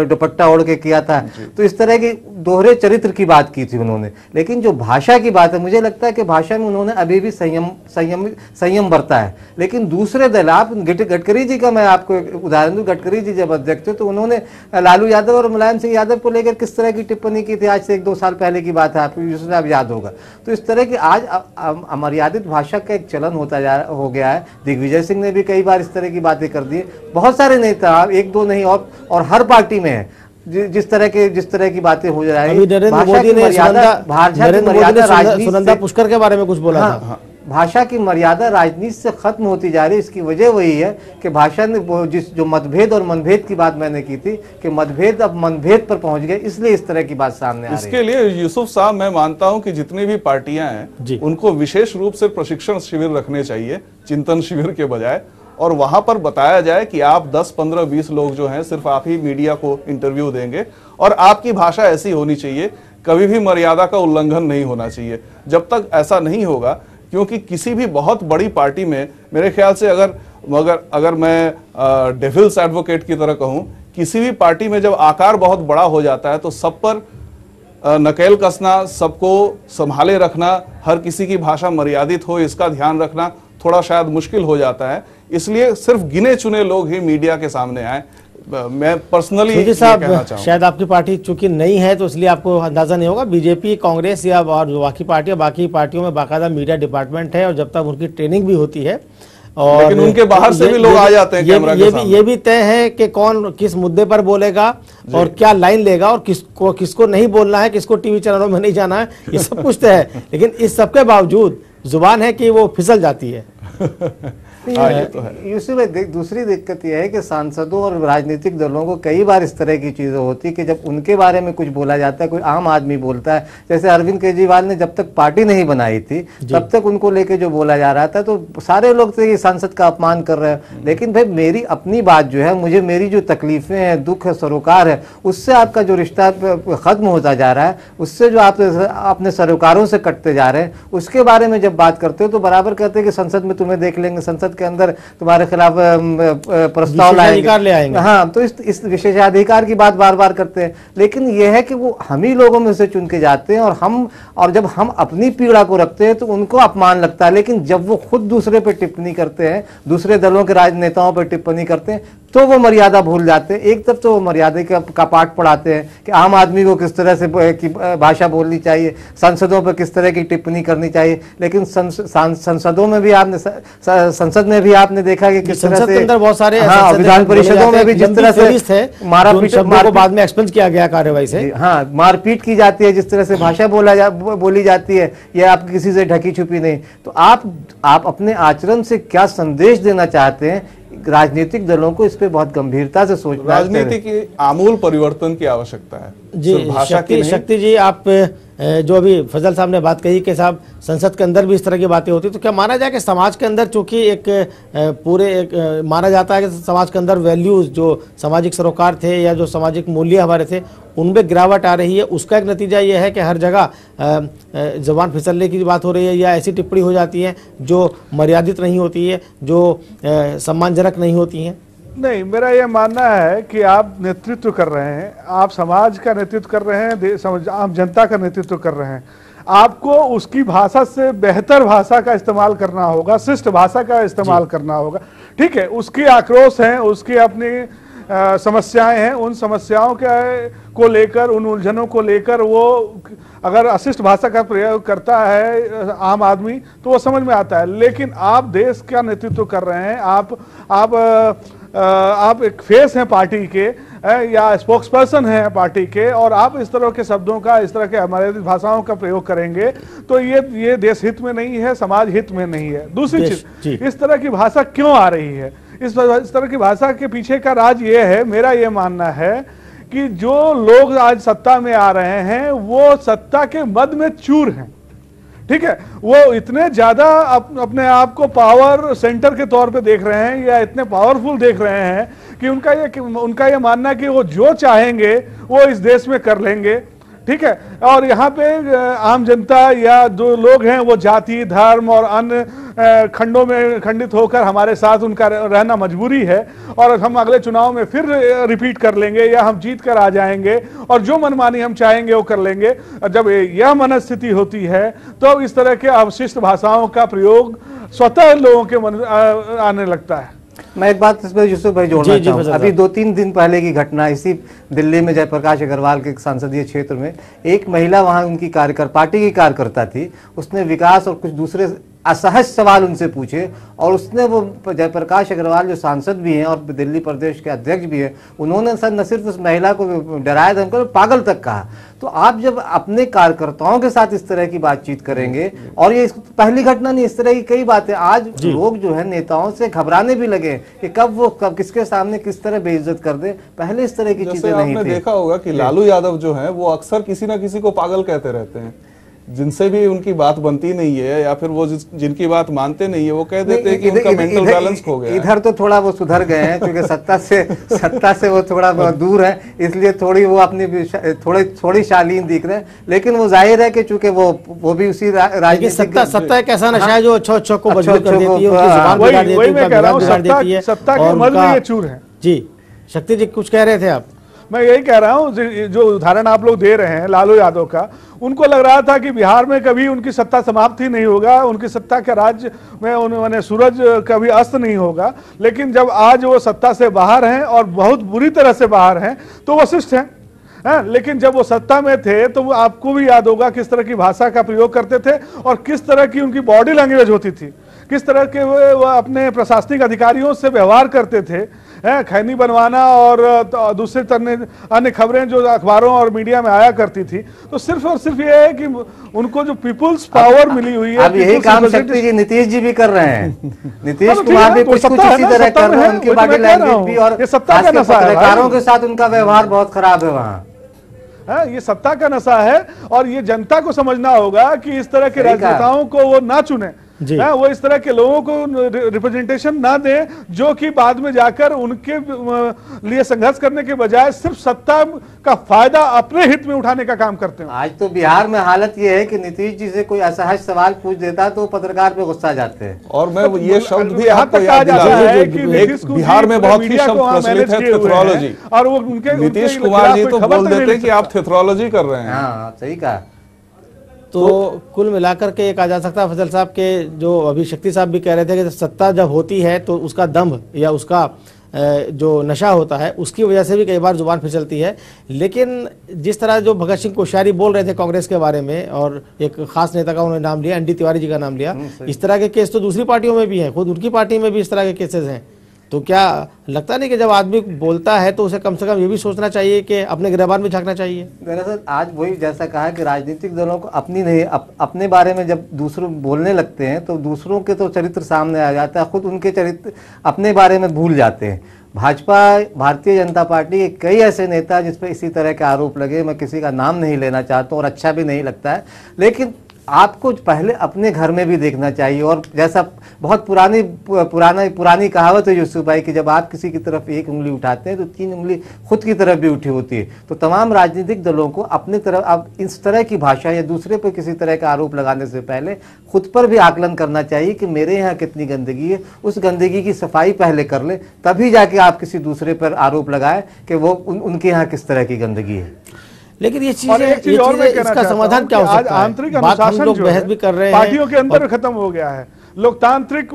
Speaker 9: दुपट्टा ओढ़ के किया था, तो इस तरह की दोहरे चरित्र की बात की थी उन्होंने। लेकिन जो भाषा की बात है, मुझे लगता है कि भाषा में उन्होंने अभी भी संयम बरता है। लेकिन दूसरे दल, आप गडकरी जी का मैं आपको एक उदाहरण दूं, गडकरी जी जब अध्यक्ष थे तो उन्होंने लालू यादव और मुलायम सिंह यादव को लेकर किस तरह की टिप्पणी की थी, आज से 1-2 साल पहले की बात है, आपको याद होगा। तो इस तरह की आज अमर्यादित भाषा का एक चलन हो गया है। दिग्विजय सिंह ने भी कई बार इस तरह की बातें कर दी, बहुत सारे नेता, 1-2 नहीं, और हर पार्टी में है जिस तरह की बातें हो जा रही है।
Speaker 4: नरेंद्र मोदी ने सुनंदा पुष्कर के बारे में कुछ बोला था।
Speaker 9: भाषा की मर्यादा राजनीति से खत्म होती जा रही है। इसकी वजह वही है कि भाषा ने जो मतभेद और मनभेद की बात मैंने की थी कि मतभेद अब मनभेद पर पहुंच गए, इसलिए इस तरह की बात सामने आ रही है।
Speaker 11: इसके लिए यूसुफ साहब, मैं मानता हूं कि जितनी भी पार्टियां हैं उनको विशेष रूप से प्रशिक्षण शिविर रखने चाहिए, चिंतन शिविर के बजाय, और वहां पर बताया जाए कि आप 10, 15, 20 लोग जो हैं सिर्फ आप ही मीडिया को इंटरव्यू देंगे, और आपकी भाषा ऐसी होनी चाहिए, कभी भी मर्यादा का उल्लंघन नहीं होना चाहिए। जब तक ऐसा नहीं होगा, क्योंकि किसी भी बहुत बड़ी पार्टी में मेरे ख्याल से अगर मैं डेविल्स एडवोकेट की तरह कहूं, किसी भी पार्टी में जब आकार बहुत बड़ा हो जाता है तो सब पर नकेल कसना, सबको संभाले रखना, हर किसी की भाषा मर्यादित हो इसका ध्यान रखना थोड़ा शायद मुश्किल हो जाता है। इसलिए सिर्फ गिने चुने लोग ही मीडिया के सामने आए। मैं पर्सनली कहना चाहूंगा,
Speaker 4: शायद आपकी पार्टी चूंकि नहीं है तो इसलिए आपको अंदाजा नहीं होगा। बीजेपी, कांग्रेस या और बाकी पार्टियों में बाकायदा मीडिया डिपार्टमेंट है, और जब तक उनकी ट्रेनिंग भी होती है, और
Speaker 11: लेकिन उनके बाहर से भी लोग आ जाते हैं कैमरा के सामने।
Speaker 4: ये भी तय है कि कौन किस मुद्दे पर बोलेगा और क्या लाइन लेगा, और किसको नहीं बोलना है, किसको टीवी चैनलों में नहीं जाना है, ये सब कुछ तय है। लेकिन इस सबके बावजूद जुबान है कि वो फिसल जाती है।
Speaker 9: यूसुफ भाई, दूसरी दिक्कत यह है कि सांसदों और राजनीतिक दलों को कई बार इस तरह की चीजें होती है कि जब उनके बारे में कुछ बोला जाता है, कोई आम आदमी बोलता है, जैसे अरविंद केजरीवाल ने जब तक पार्टी नहीं बनाई थी तब तक उनको लेके जो बोला जा रहा था, तो सारे लोग थे कि सांसद का अपमान कर रहे हैं। लेकिन भाई मेरी अपनी बात जो है, मेरी जो तकलीफें हैं, दुख है, सरोकार है, उससे आपका जो रिश्ता खत्म होता जा रहा है, उससे जो आप अपने सरोकारों से कटते जा रहे हैं, उसके बारे में जब बात करते हो तो बराबर कहते हैं कि संसद में तुम्हें देख लेंगे, संसद संसद के अंदर तुम्हारे खिलाफ प्रस्ताव लाएंगे। हाँ, तो इस विशेषाधिकार की बात बार बार करते हैं, लेकिन यह है कि वो हम ही लोगों में से चुन के जाते हैं और जब हम अपनी पीड़ा को रखते हैं तो उनको अपमान लगता है, लेकिन जब वो खुद दूसरे पे टिप्पणी करते हैं, दूसरे दलों के राजनेताओं पर टिप्पणी करते हैं, तो वो मर्यादा भूल जाते हैं। एक तरफ तो वो मर्यादा का पाठ पढ़ाते हैं कि आम आदमी को किस तरह से की भाषा बोलनी चाहिए, संसदों पर किस तरह की टिप्पणी करनी चाहिए, लेकिन संसदों में भी आपने संसद में भी आपने देखा कि किस तरह से बहुत सारे विधान परिषदों में भी जिस तरह से मारपीट को बाद में एक्सपेंस किया गया कार्यवाही से, हाँ, मारपीट की जाती है, जिस तरह से भाषा बोली जाती है, यह आप किसी से ढकी छुपी नहीं। तो आप अपने आचरण से क्या संदेश देना चाहते हैं? राजनीतिक दलों को इस पे बहुत गंभीरता से सोचना,
Speaker 11: राजनीति की आमूल परिवर्तन की आवश्यकता है
Speaker 4: जी। शक्ति जी, आप जो अभी फजल साहब ने बात कही कि साहब संसद के अंदर भी इस तरह की बातें होती, तो क्या माना जाए कि समाज के अंदर चूंकि माना जाता है कि समाज के अंदर वैल्यूज जो सामाजिक सरोकार थे या जो सामाजिक मूल्य हमारे थे उनमें गिरावट आ रही है, उसका एक नतीजा ये है कि हर जगह जबान फिसलने की बात हो रही है या ऐसी टिप्पणी हो जाती है जो मर्यादित नहीं होती है, जो सम्मानजनक नहीं होती हैं?
Speaker 10: नहीं, मेरा यह मानना है कि आप नेतृत्व कर रहे हैं, आप समाज का नेतृत्व कर रहे हैं, आम जनता का नेतृत्व कर रहे हैं, आपको उसकी भाषा से बेहतर भाषा का इस्तेमाल करना होगा, शिष्ट भाषा का इस्तेमाल करना होगा। ठीक है, उसकी आक्रोश है, उसकी अपनी समस्याएं हैं, उन समस्याओं को लेकर, उन उलझनों को लेकर वो अगर अशिष्ट भाषा का प्रयोग करता है आम आदमी तो वो समझ में आता है, लेकिन आप देश का नेतृत्व कर रहे हैं, आप एक फेस हैं पार्टी के या स्पोक्स पर्सन हैं पार्टी के, और आप इस तरह के शब्दों का, इस तरह के हमारे भाषाओं का प्रयोग करेंगे तो ये देश हित में नहीं है, समाज हित में नहीं है। दूसरी चीज, इस तरह की भाषा क्यों आ रही है? इस तरह की भाषा के पीछे का राज ये है, मेरा ये मानना है कि जो लोग आज सत्ता में आ रहे हैं वो सत्ता के मद में चूर हैं। ठीक है, वो इतने ज्यादा अपने आप को पावर सेंटर के तौर पे देख रहे हैं या इतने पावरफुल देख रहे हैं कि उनका ये मानना है कि वो जो चाहेंगे वो इस देश में कर लेंगे। ठीक है, और यहाँ पे आम जनता या जो लोग हैं वो जाति, धर्म और अन्य खंडों में खंडित होकर हमारे साथ उनका रहना मजबूरी है, और हम अगले चुनाव में फिर रिपीट कर लेंगे या हम जीत कर आ जाएंगे और जो मनमानी हम चाहेंगे वो कर लेंगे। जब यह मनस्थिति होती है तो इस तरह के अवशिष्ट भाषाओं का प्रयोग स्वतः लोगों के मन आने लगता है।
Speaker 9: मैं एक बात इसमें यूसुफ भाई जोड़ना चाहूँ। अभी 2-3 दिन पहले की घटना, इसी दिल्ली में जयप्रकाश अग्रवाल के संसदीय क्षेत्र में एक महिला, वहां उनकी पार्टी की कार्यकर्ता थी, उसने विकास और कुछ दूसरे असहज सवाल उनसे पूछे और उसने वो जयप्रकाश अग्रवाल जो सांसद भी हैं और दिल्ली प्रदेश के अध्यक्ष भी हैं, उन्होंने सर न सिर्फ उस महिला को डराया धमकाया, पागल तक कहा। तो आप जब अपने कार्यकर्ताओं के साथ इस तरह की बातचीत करेंगे, और ये पहली घटना नहीं, इस तरह की कई बातें, आज लोग जो है नेताओं से घबराने भी लगे कि कब किसके सामने किस तरह बेइज्जत कर दे। पहले इस तरह की चीजें नहीं थी।
Speaker 11: आपने देखा होगा कि लालू यादव जो है वो अक्सर किसी ना किसी को पागल कहते रहते हैं, जिनसे भी उनकी बात बनती नहीं है या फिर वो जिनकी बात मानते नहीं है वो कह देते हैं कि उनका मेंटल बैलेंस खो गया।
Speaker 9: इधर तो थोड़ा वो सुधर गए हैं क्योंकि सत्ता से वो थोड़ा दूर है, इसलिए थोड़ी वो अपनी थोड़ी शालीन दिख रहे हैं, लेकिन वो जाहिर है कि चूंकि वो भी उसी राजनीतिक
Speaker 4: सत्ता एक ऐसा नशा है जो अच्छो को मजबूर कर देती है, उनकी जुबान बिगाड़ देती है, उनका विवेक बिगाड़ देती है।
Speaker 10: सत्ता के मल में ये चूर है।
Speaker 4: जी शक्ति जी कुछ कह रहे थे आप?
Speaker 10: मैं यही कह रहा हूँ, जो उदाहरण आप लोग दे रहे हैं लालू यादव का, उनको लग रहा था कि बिहार में कभी उनकी सत्ता समाप्त ही नहीं होगा, उनकी सत्ता के राज्य में उन्होंने सूरज कभी अस्त नहीं होगा, लेकिन जब आज वो सत्ता से बाहर हैं और बहुत बुरी तरह से बाहर हैं तो वो शिष्ट हैं। लेकिन जब वो सत्ता में थे तो वो आपको भी याद होगा किस तरह की भाषा का प्रयोग करते थे और किस तरह की उनकी बॉडी लैंग्वेज होती थी, किस तरह के वो अपने प्रशासनिक अधिकारियों से व्यवहार करते थे, खैनी बनवाना और दूसरे अन्य खबरें जो अखबारों और मीडिया में आया करती थी। तो सिर्फ और सिर्फ ये है कि उनको जो पीपुल्स पावर मिली हुई है,
Speaker 9: अब यही काम शक्ति जी नीतीश जी भी कर रहे हैं। नीतीश कुमार भी कुछ इसी तरह कर रहे हैं, उनकी बॉडी लैंग्वेज भी और पत्रकारों के साथ उनका व्यवहार बहुत खराब है वहाँ।
Speaker 10: ये सत्ता का नशा है और ये जनता को समझना होगा कि इस तरह के राजनेताओं को वो ना चुने। वो इस तरह के लोगों को रिप्रेजेंटेशन ना दें जो कि बाद में जाकर उनके लिए संघर्ष करने के बजाय सिर्फ सत्ता का फायदा अपने हित में उठाने का काम करते हैं।
Speaker 9: आज तो बिहार में हालत ये है कि नीतीश जी से कोई असहज सवाल पूछ देता तो पत्रकार पे गुस्सा जाते हैं।
Speaker 11: और मैं ये शब्द भी आपको याद दिला दूं, बिहार में बहुत ही शब्द प्रचलित है थेथरोलॉजी, और वो उनके नीतीश कुमार जी तो बोल देते कि आप थेथरोलॉजी कर रहे हैं।
Speaker 9: हाँ, सही कहा।
Speaker 4: तो कुल मिलाकर के ये कहा जा सकता है, फजल साहब के जो अभी शक्ति साहब भी कह रहे थे कि सत्ता जब होती है तो उसका दंभ या उसका जो नशा होता है उसकी वजह से भी कई बार जुबान फिसलती है। लेकिन जिस तरह जो भगत सिंह कोश्यारी बोल रहे थे कांग्रेस के बारे में, और एक खास नेता का उन्होंने नाम लिया, एनडी तिवारी जी का नाम लिया, इस तरह के केस तो दूसरी पार्टियों में भी हैं, खुद उनकी पार्टी में भी इस तरह के केसेस हैं। तो क्या लगता नहीं कि जब आदमी बोलता है तो उसे कम से कम ये भी सोचना चाहिए कि अपने गिरबान में झांकना चाहिए?
Speaker 9: दरअसल आज वही जैसा कहा कि राजनीतिक दलों को अपनी नहीं अपने बारे में जब दूसरों बोलने लगते हैं तो दूसरों के तो चरित्र सामने आ जाता है, खुद उनके चरित्र अपने बारे में भूल जाते हैं। भाजपा भारतीय जनता पार्टी के कई ऐसे नेता जिस पर इसी तरह के आरोप लगे, मैं किसी का नाम नहीं लेना चाहता और अच्छा भी नहीं लगता है, लेकिन आपको पहले अपने घर में भी देखना चाहिए। और जैसा बहुत पुरानी कहावत है यूसुफ भाई कि जब आप किसी की तरफ एक उंगली उठाते हैं तो 3 उंगली खुद की तरफ भी उठी होती है। तो तमाम राजनीतिक दलों को अपनी तरफ अब इस तरह की भाषा या दूसरे पर किसी तरह का आरोप लगाने से पहले खुद पर भी आकलन करना चाहिए कि मेरे यहाँ कितनी गंदगी है, उस गंदगी की सफाई पहले कर ले, तभी जाके आप किसी दूसरे पर आरोप लगाए कि वो उनके यहाँ किस तरह की गंदगी है।
Speaker 4: लेकिन ये चीजें इसका समाधान क्या हो सकता है?
Speaker 10: आंतरिक अनुशासन जो
Speaker 4: बहस भी कर रहे हैं,
Speaker 10: पार्टियों के अंदर खत्म हो गया है। लोकतांत्रिक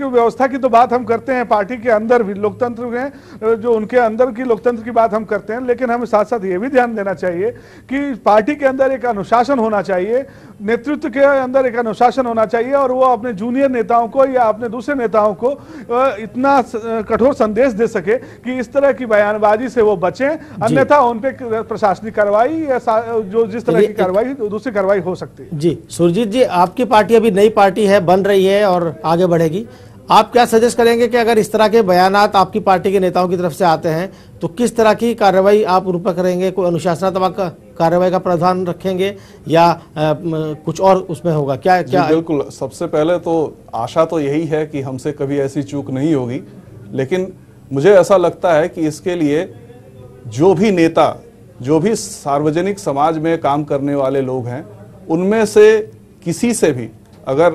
Speaker 10: व्यवस्था की तो बात हम करते हैं, पार्टी के अंदर भी लोकतंत्र में जो उनके अंदर की लोकतंत्र की बात हम करते हैं, लेकिन हमें साथ साथ ये भी ध्यान देना चाहिए कि पार्टी के अंदर एक अनुशासन होना चाहिए, नेतृत्व के अंदर एक अनुशासन होना चाहिए, और वो अपने जूनियर नेताओं को या अपने दूसरे नेताओं को इतना कठोर संदेश दे सके कि इस तरह की बयानबाजी से वो बचें, अन्यथा उन पे प्रशासनिक कार्रवाई या जो जिस तरह की कार्रवाई दूसरी कार्रवाई हो सकती है।
Speaker 4: जी सुरजीत जी, आपकी पार्टी अभी नई पार्टी है, बन रही है और आगे बढ़ेगी, आप क्या सजेस्ट करेंगे कि अगर इस तरह के बयानात आपकी पार्टी के नेताओं की तरफ से आते हैं तो किस तरह की कार्रवाई आप उन पर करेंगे? कोई अनुशासनात्मक कार्रवाई का प्रावधान रखेंगे या कुछ और उसमें होगा? क्या
Speaker 11: बिल्कुल, सबसे पहले तो आशा तो यही है कि हमसे कभी ऐसी चूक नहीं होगी, लेकिन मुझे ऐसा लगता है कि इसके लिए जो भी नेता, जो भी सार्वजनिक समाज में काम करने वाले लोग हैं, उनमें से किसी से भी अगर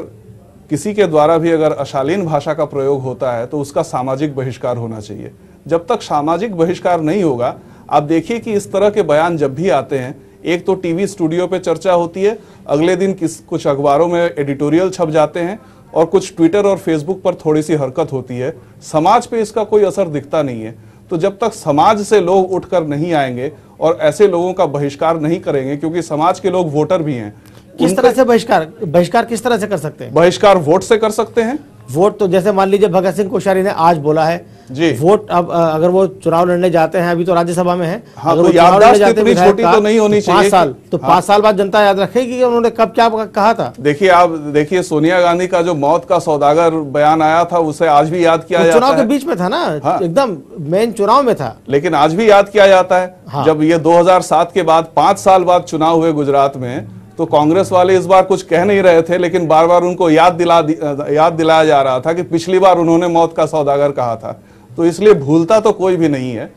Speaker 11: किसी के द्वारा भी अगर अशालीन भाषा का प्रयोग होता है तो उसका सामाजिक बहिष्कार होना चाहिए। जब तक सामाजिक बहिष्कार नहीं होगा, आप देखिए कि इस तरह के बयान जब भी आते हैं, एक तो टीवी स्टूडियो पे चर्चा होती है, अगले दिन कुछ अखबारों में एडिटोरियल छप जाते हैं, और कुछ ट्विटर और फेसबुक पर थोड़ी सी हरकत होती है, समाज पे इसका कोई असर दिखता नहीं है। तो जब तक समाज से लोग उठकर नहीं आएंगे और ऐसे लोगों का बहिष्कार नहीं करेंगे, क्योंकि समाज के लोग वोटर भी हैं।
Speaker 4: किस तरह से बहिष्कार किस तरह से कर सकते हैं?
Speaker 11: बहिष्कार वोट से कर सकते हैं।
Speaker 4: वोट तो जैसे मान लीजिए भगत सिंह कोश्यारी ने आज बोला है
Speaker 11: जी,
Speaker 4: वोट अब अगर वो चुनाव लड़ने जाते हैं, अभी तो राज्यसभा में है,
Speaker 11: हाँ,
Speaker 4: अगर
Speaker 11: तो
Speaker 4: वो चुनाव लड़ने जाते हैं
Speaker 11: छोटी तो नहीं होनी चाहिए
Speaker 4: 5 साल, तो 5 साल बाद जनता याद रखेगी कि उन्होंने कब क्या कहा था।
Speaker 11: देखिए सोनिया गांधी का जो मौत का सौदागर बयान आया था, उसे आज भी याद किया जाता है।
Speaker 4: चुनाव के बीच में था ना, एकदम मेन चुनाव में था,
Speaker 11: लेकिन आज भी याद किया जाता है। जब ये 2007 के बाद 5 साल बाद चुनाव हुए गुजरात में, तो कांग्रेस वाले इस बार कुछ कह नहीं रहे थे, लेकिन बार बार उनको याद दिलाया जा रहा था कि पिछली बार उन्होंने मौत का सौदागर कहा था। तो इसलिए भूलता तो कोई भी नहीं है,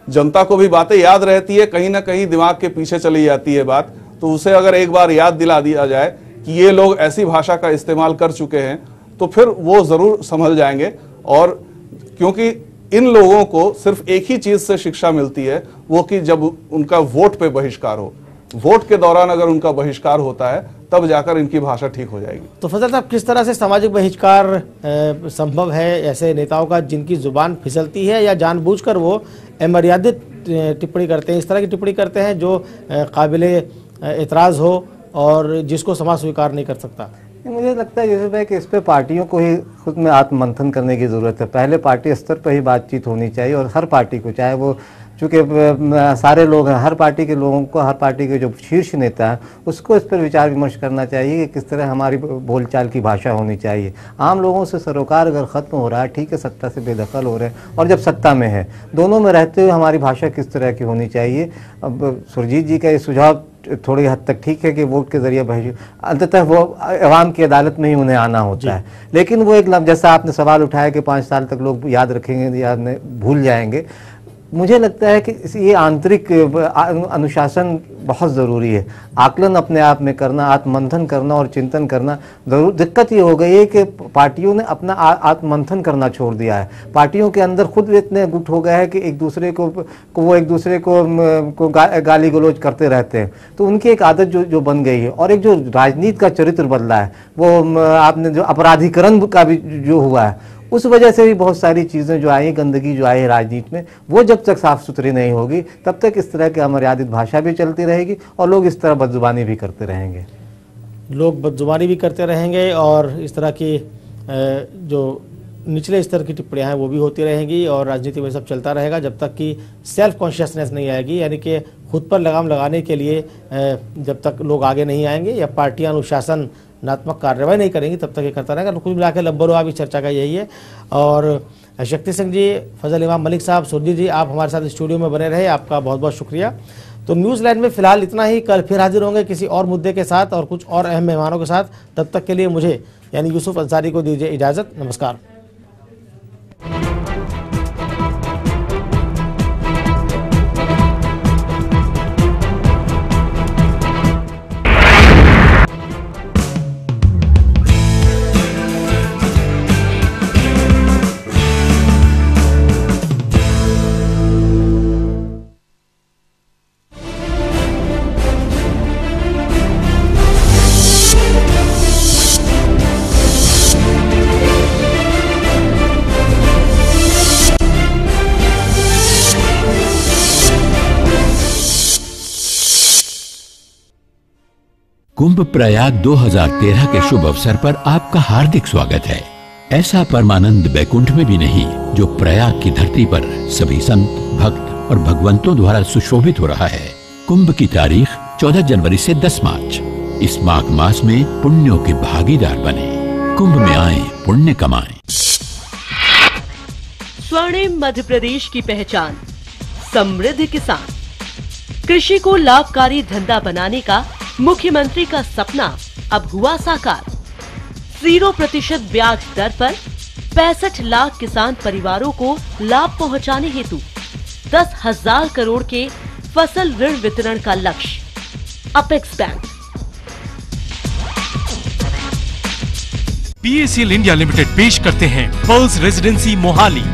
Speaker 11: जनता को भी बातें याद रहती है, कहीं ना कहीं दिमाग के पीछे चली जाती है बात। तो उसे अगर एक बार याद दिला दिया जाए कि ये लोग ऐसी भाषा का इस्तेमाल कर चुके हैं, तो फिर वो जरूर संभल जाएंगे। और क्योंकि इन लोगों को सिर्फ एक ही चीज से शिक्षा मिलती है, वो कि जब उनका वोट पे बहिष्कार हो, वोट के दौरान अगर उनका बहिष्कार होता है तब जाकर इनकी भाषा ठीक हो जाएगी।
Speaker 4: तो फजल साहब, किस तरह से सामाजिक बहिष्कार संभव है ऐसे नेताओं का जिनकी जुबान फिसलती है या जानबूझकर वो अमर्यादित टिप्पणी करते हैं, इस तरह की टिप्पणी करते हैं जो काबिले एतराज़ हो और जिसको समाज स्वीकार नहीं कर सकता?
Speaker 9: मुझे लगता है यूसुफ भाई कि इस पर पार्टियों को ही खुद में आत्ममंथन करने की ज़रूरत है। पहले पार्टी स्तर पर ही बातचीत होनी चाहिए, और हर पार्टी को, चाहे वो चूँकि सारे लोग हैं, हर पार्टी के लोगों को, हर पार्टी के जो शीर्ष नेता हैं उसको इस पर विचार विमर्श करना चाहिए कि किस तरह हमारी बोलचाल की भाषा होनी चाहिए। आम लोगों से सरोकार अगर ख़त्म हो रहा है, ठीक है, सत्ता से बेदखल हो रहे हैं, और जब सत्ता में है, दोनों में रहते हुए हमारी भाषा किस तरह की होनी चाहिए। अब सुरजीत जी का ये सुझाव थोड़ी हद तक ठीक है कि वोट के जरिए अंततः वो अवाम की अदालत में ही उन्हें आना होता है, लेकिन वो एक जैसा आपने सवाल उठाया कि 5 साल तक लोग याद रखेंगे या भूल जाएंगे, मुझे लगता है कि ये आंतरिक अनुशासन बहुत ज़रूरी है। आकलन अपने आप में करना, आत्ममंथन करना और चिंतन करना ज़रूर। दिक्कत ये हो गई है कि पार्टियों ने अपना आत्ममंथन करना छोड़ दिया है। पार्टियों के अंदर खुद इतने गुट हो गए हैं कि एक दूसरे को गाली गलौज करते रहते हैं, तो उनकी एक आदत जो बन गई है, और एक जो राजनीति का चरित्र बदला है, वो आपने जो अपराधीकरण का भी जो हुआ है, उस वजह से भी बहुत सारी चीज़ें जो आई, गंदगी जो आई है राजनीति में, वो जब तक साफ सुथरी नहीं होगी तब तक इस तरह की अमर्यादित भाषा भी चलती रहेगी और लोग इस तरह बदजुबानी भी करते रहेंगे।
Speaker 4: लोग बदजुबानी भी करते रहेंगे और इस तरह की जो निचले स्तर की टिप्पणियाँ हैं वो भी होती रहेंगी, और राजनीति में सब चलता रहेगा जब तक कि सेल्फ कॉन्शियसनेस नहीं आएगी, यानी कि खुद पर लगाम लगाने के लिए जब तक लोग आगे नहीं आएंगे या पार्टियाँ अनुशासन नात्मक कार्रवाई नहीं करेंगी तब तक ये करता रहेगा। कुल मिलाकर लंबरों इस चर्चा का यही है। और शक्ति सिंह जी, फजल इमाम मलिक साहब, सुरजीत जी, आप हमारे साथ स्टूडियो में बने रहे, आपका बहुत बहुत शुक्रिया। तो न्यूज़ लाइन में फिलहाल इतना ही। कल फिर हाजिर होंगे किसी और मुद्दे के साथ और कुछ और अहम मेहमानों के साथ। तब तक के लिए मुझे यानी यूसुफ अंसारी को दीजिए इजाज़त। नमस्कार।
Speaker 14: कुंभ प्रयाग 2013 के शुभ अवसर पर आपका हार्दिक स्वागत है। ऐसा परमानंद बैकुंठ में भी नहीं जो प्रयाग की धरती पर सभी संत, भक्त और भगवंतों द्वारा सुशोभित हो रहा है। कुंभ की तारीख 14 जनवरी से 10 मार्च। इस माघ मास में पुण्यों के भागीदार बने, कुंभ में आए, पुण्य कमाएं।
Speaker 15: स्वर्णिम मध्य प्रदेश की पहचान, समृद्ध किसान। कृषि को लाभकारी धंधा बनाने का मुख्यमंत्री का सपना अब हुआ साकार। 0% ब्याज दर पर 65 लाख किसान परिवारों को लाभ पहुंचाने हेतु 10,000 करोड़ के फसल ऋण वितरण का लक्ष्य। Apex bank.
Speaker 3: PACL India limited पेश करते हैं पर्ल्स रेजिडेंसी मोहाली।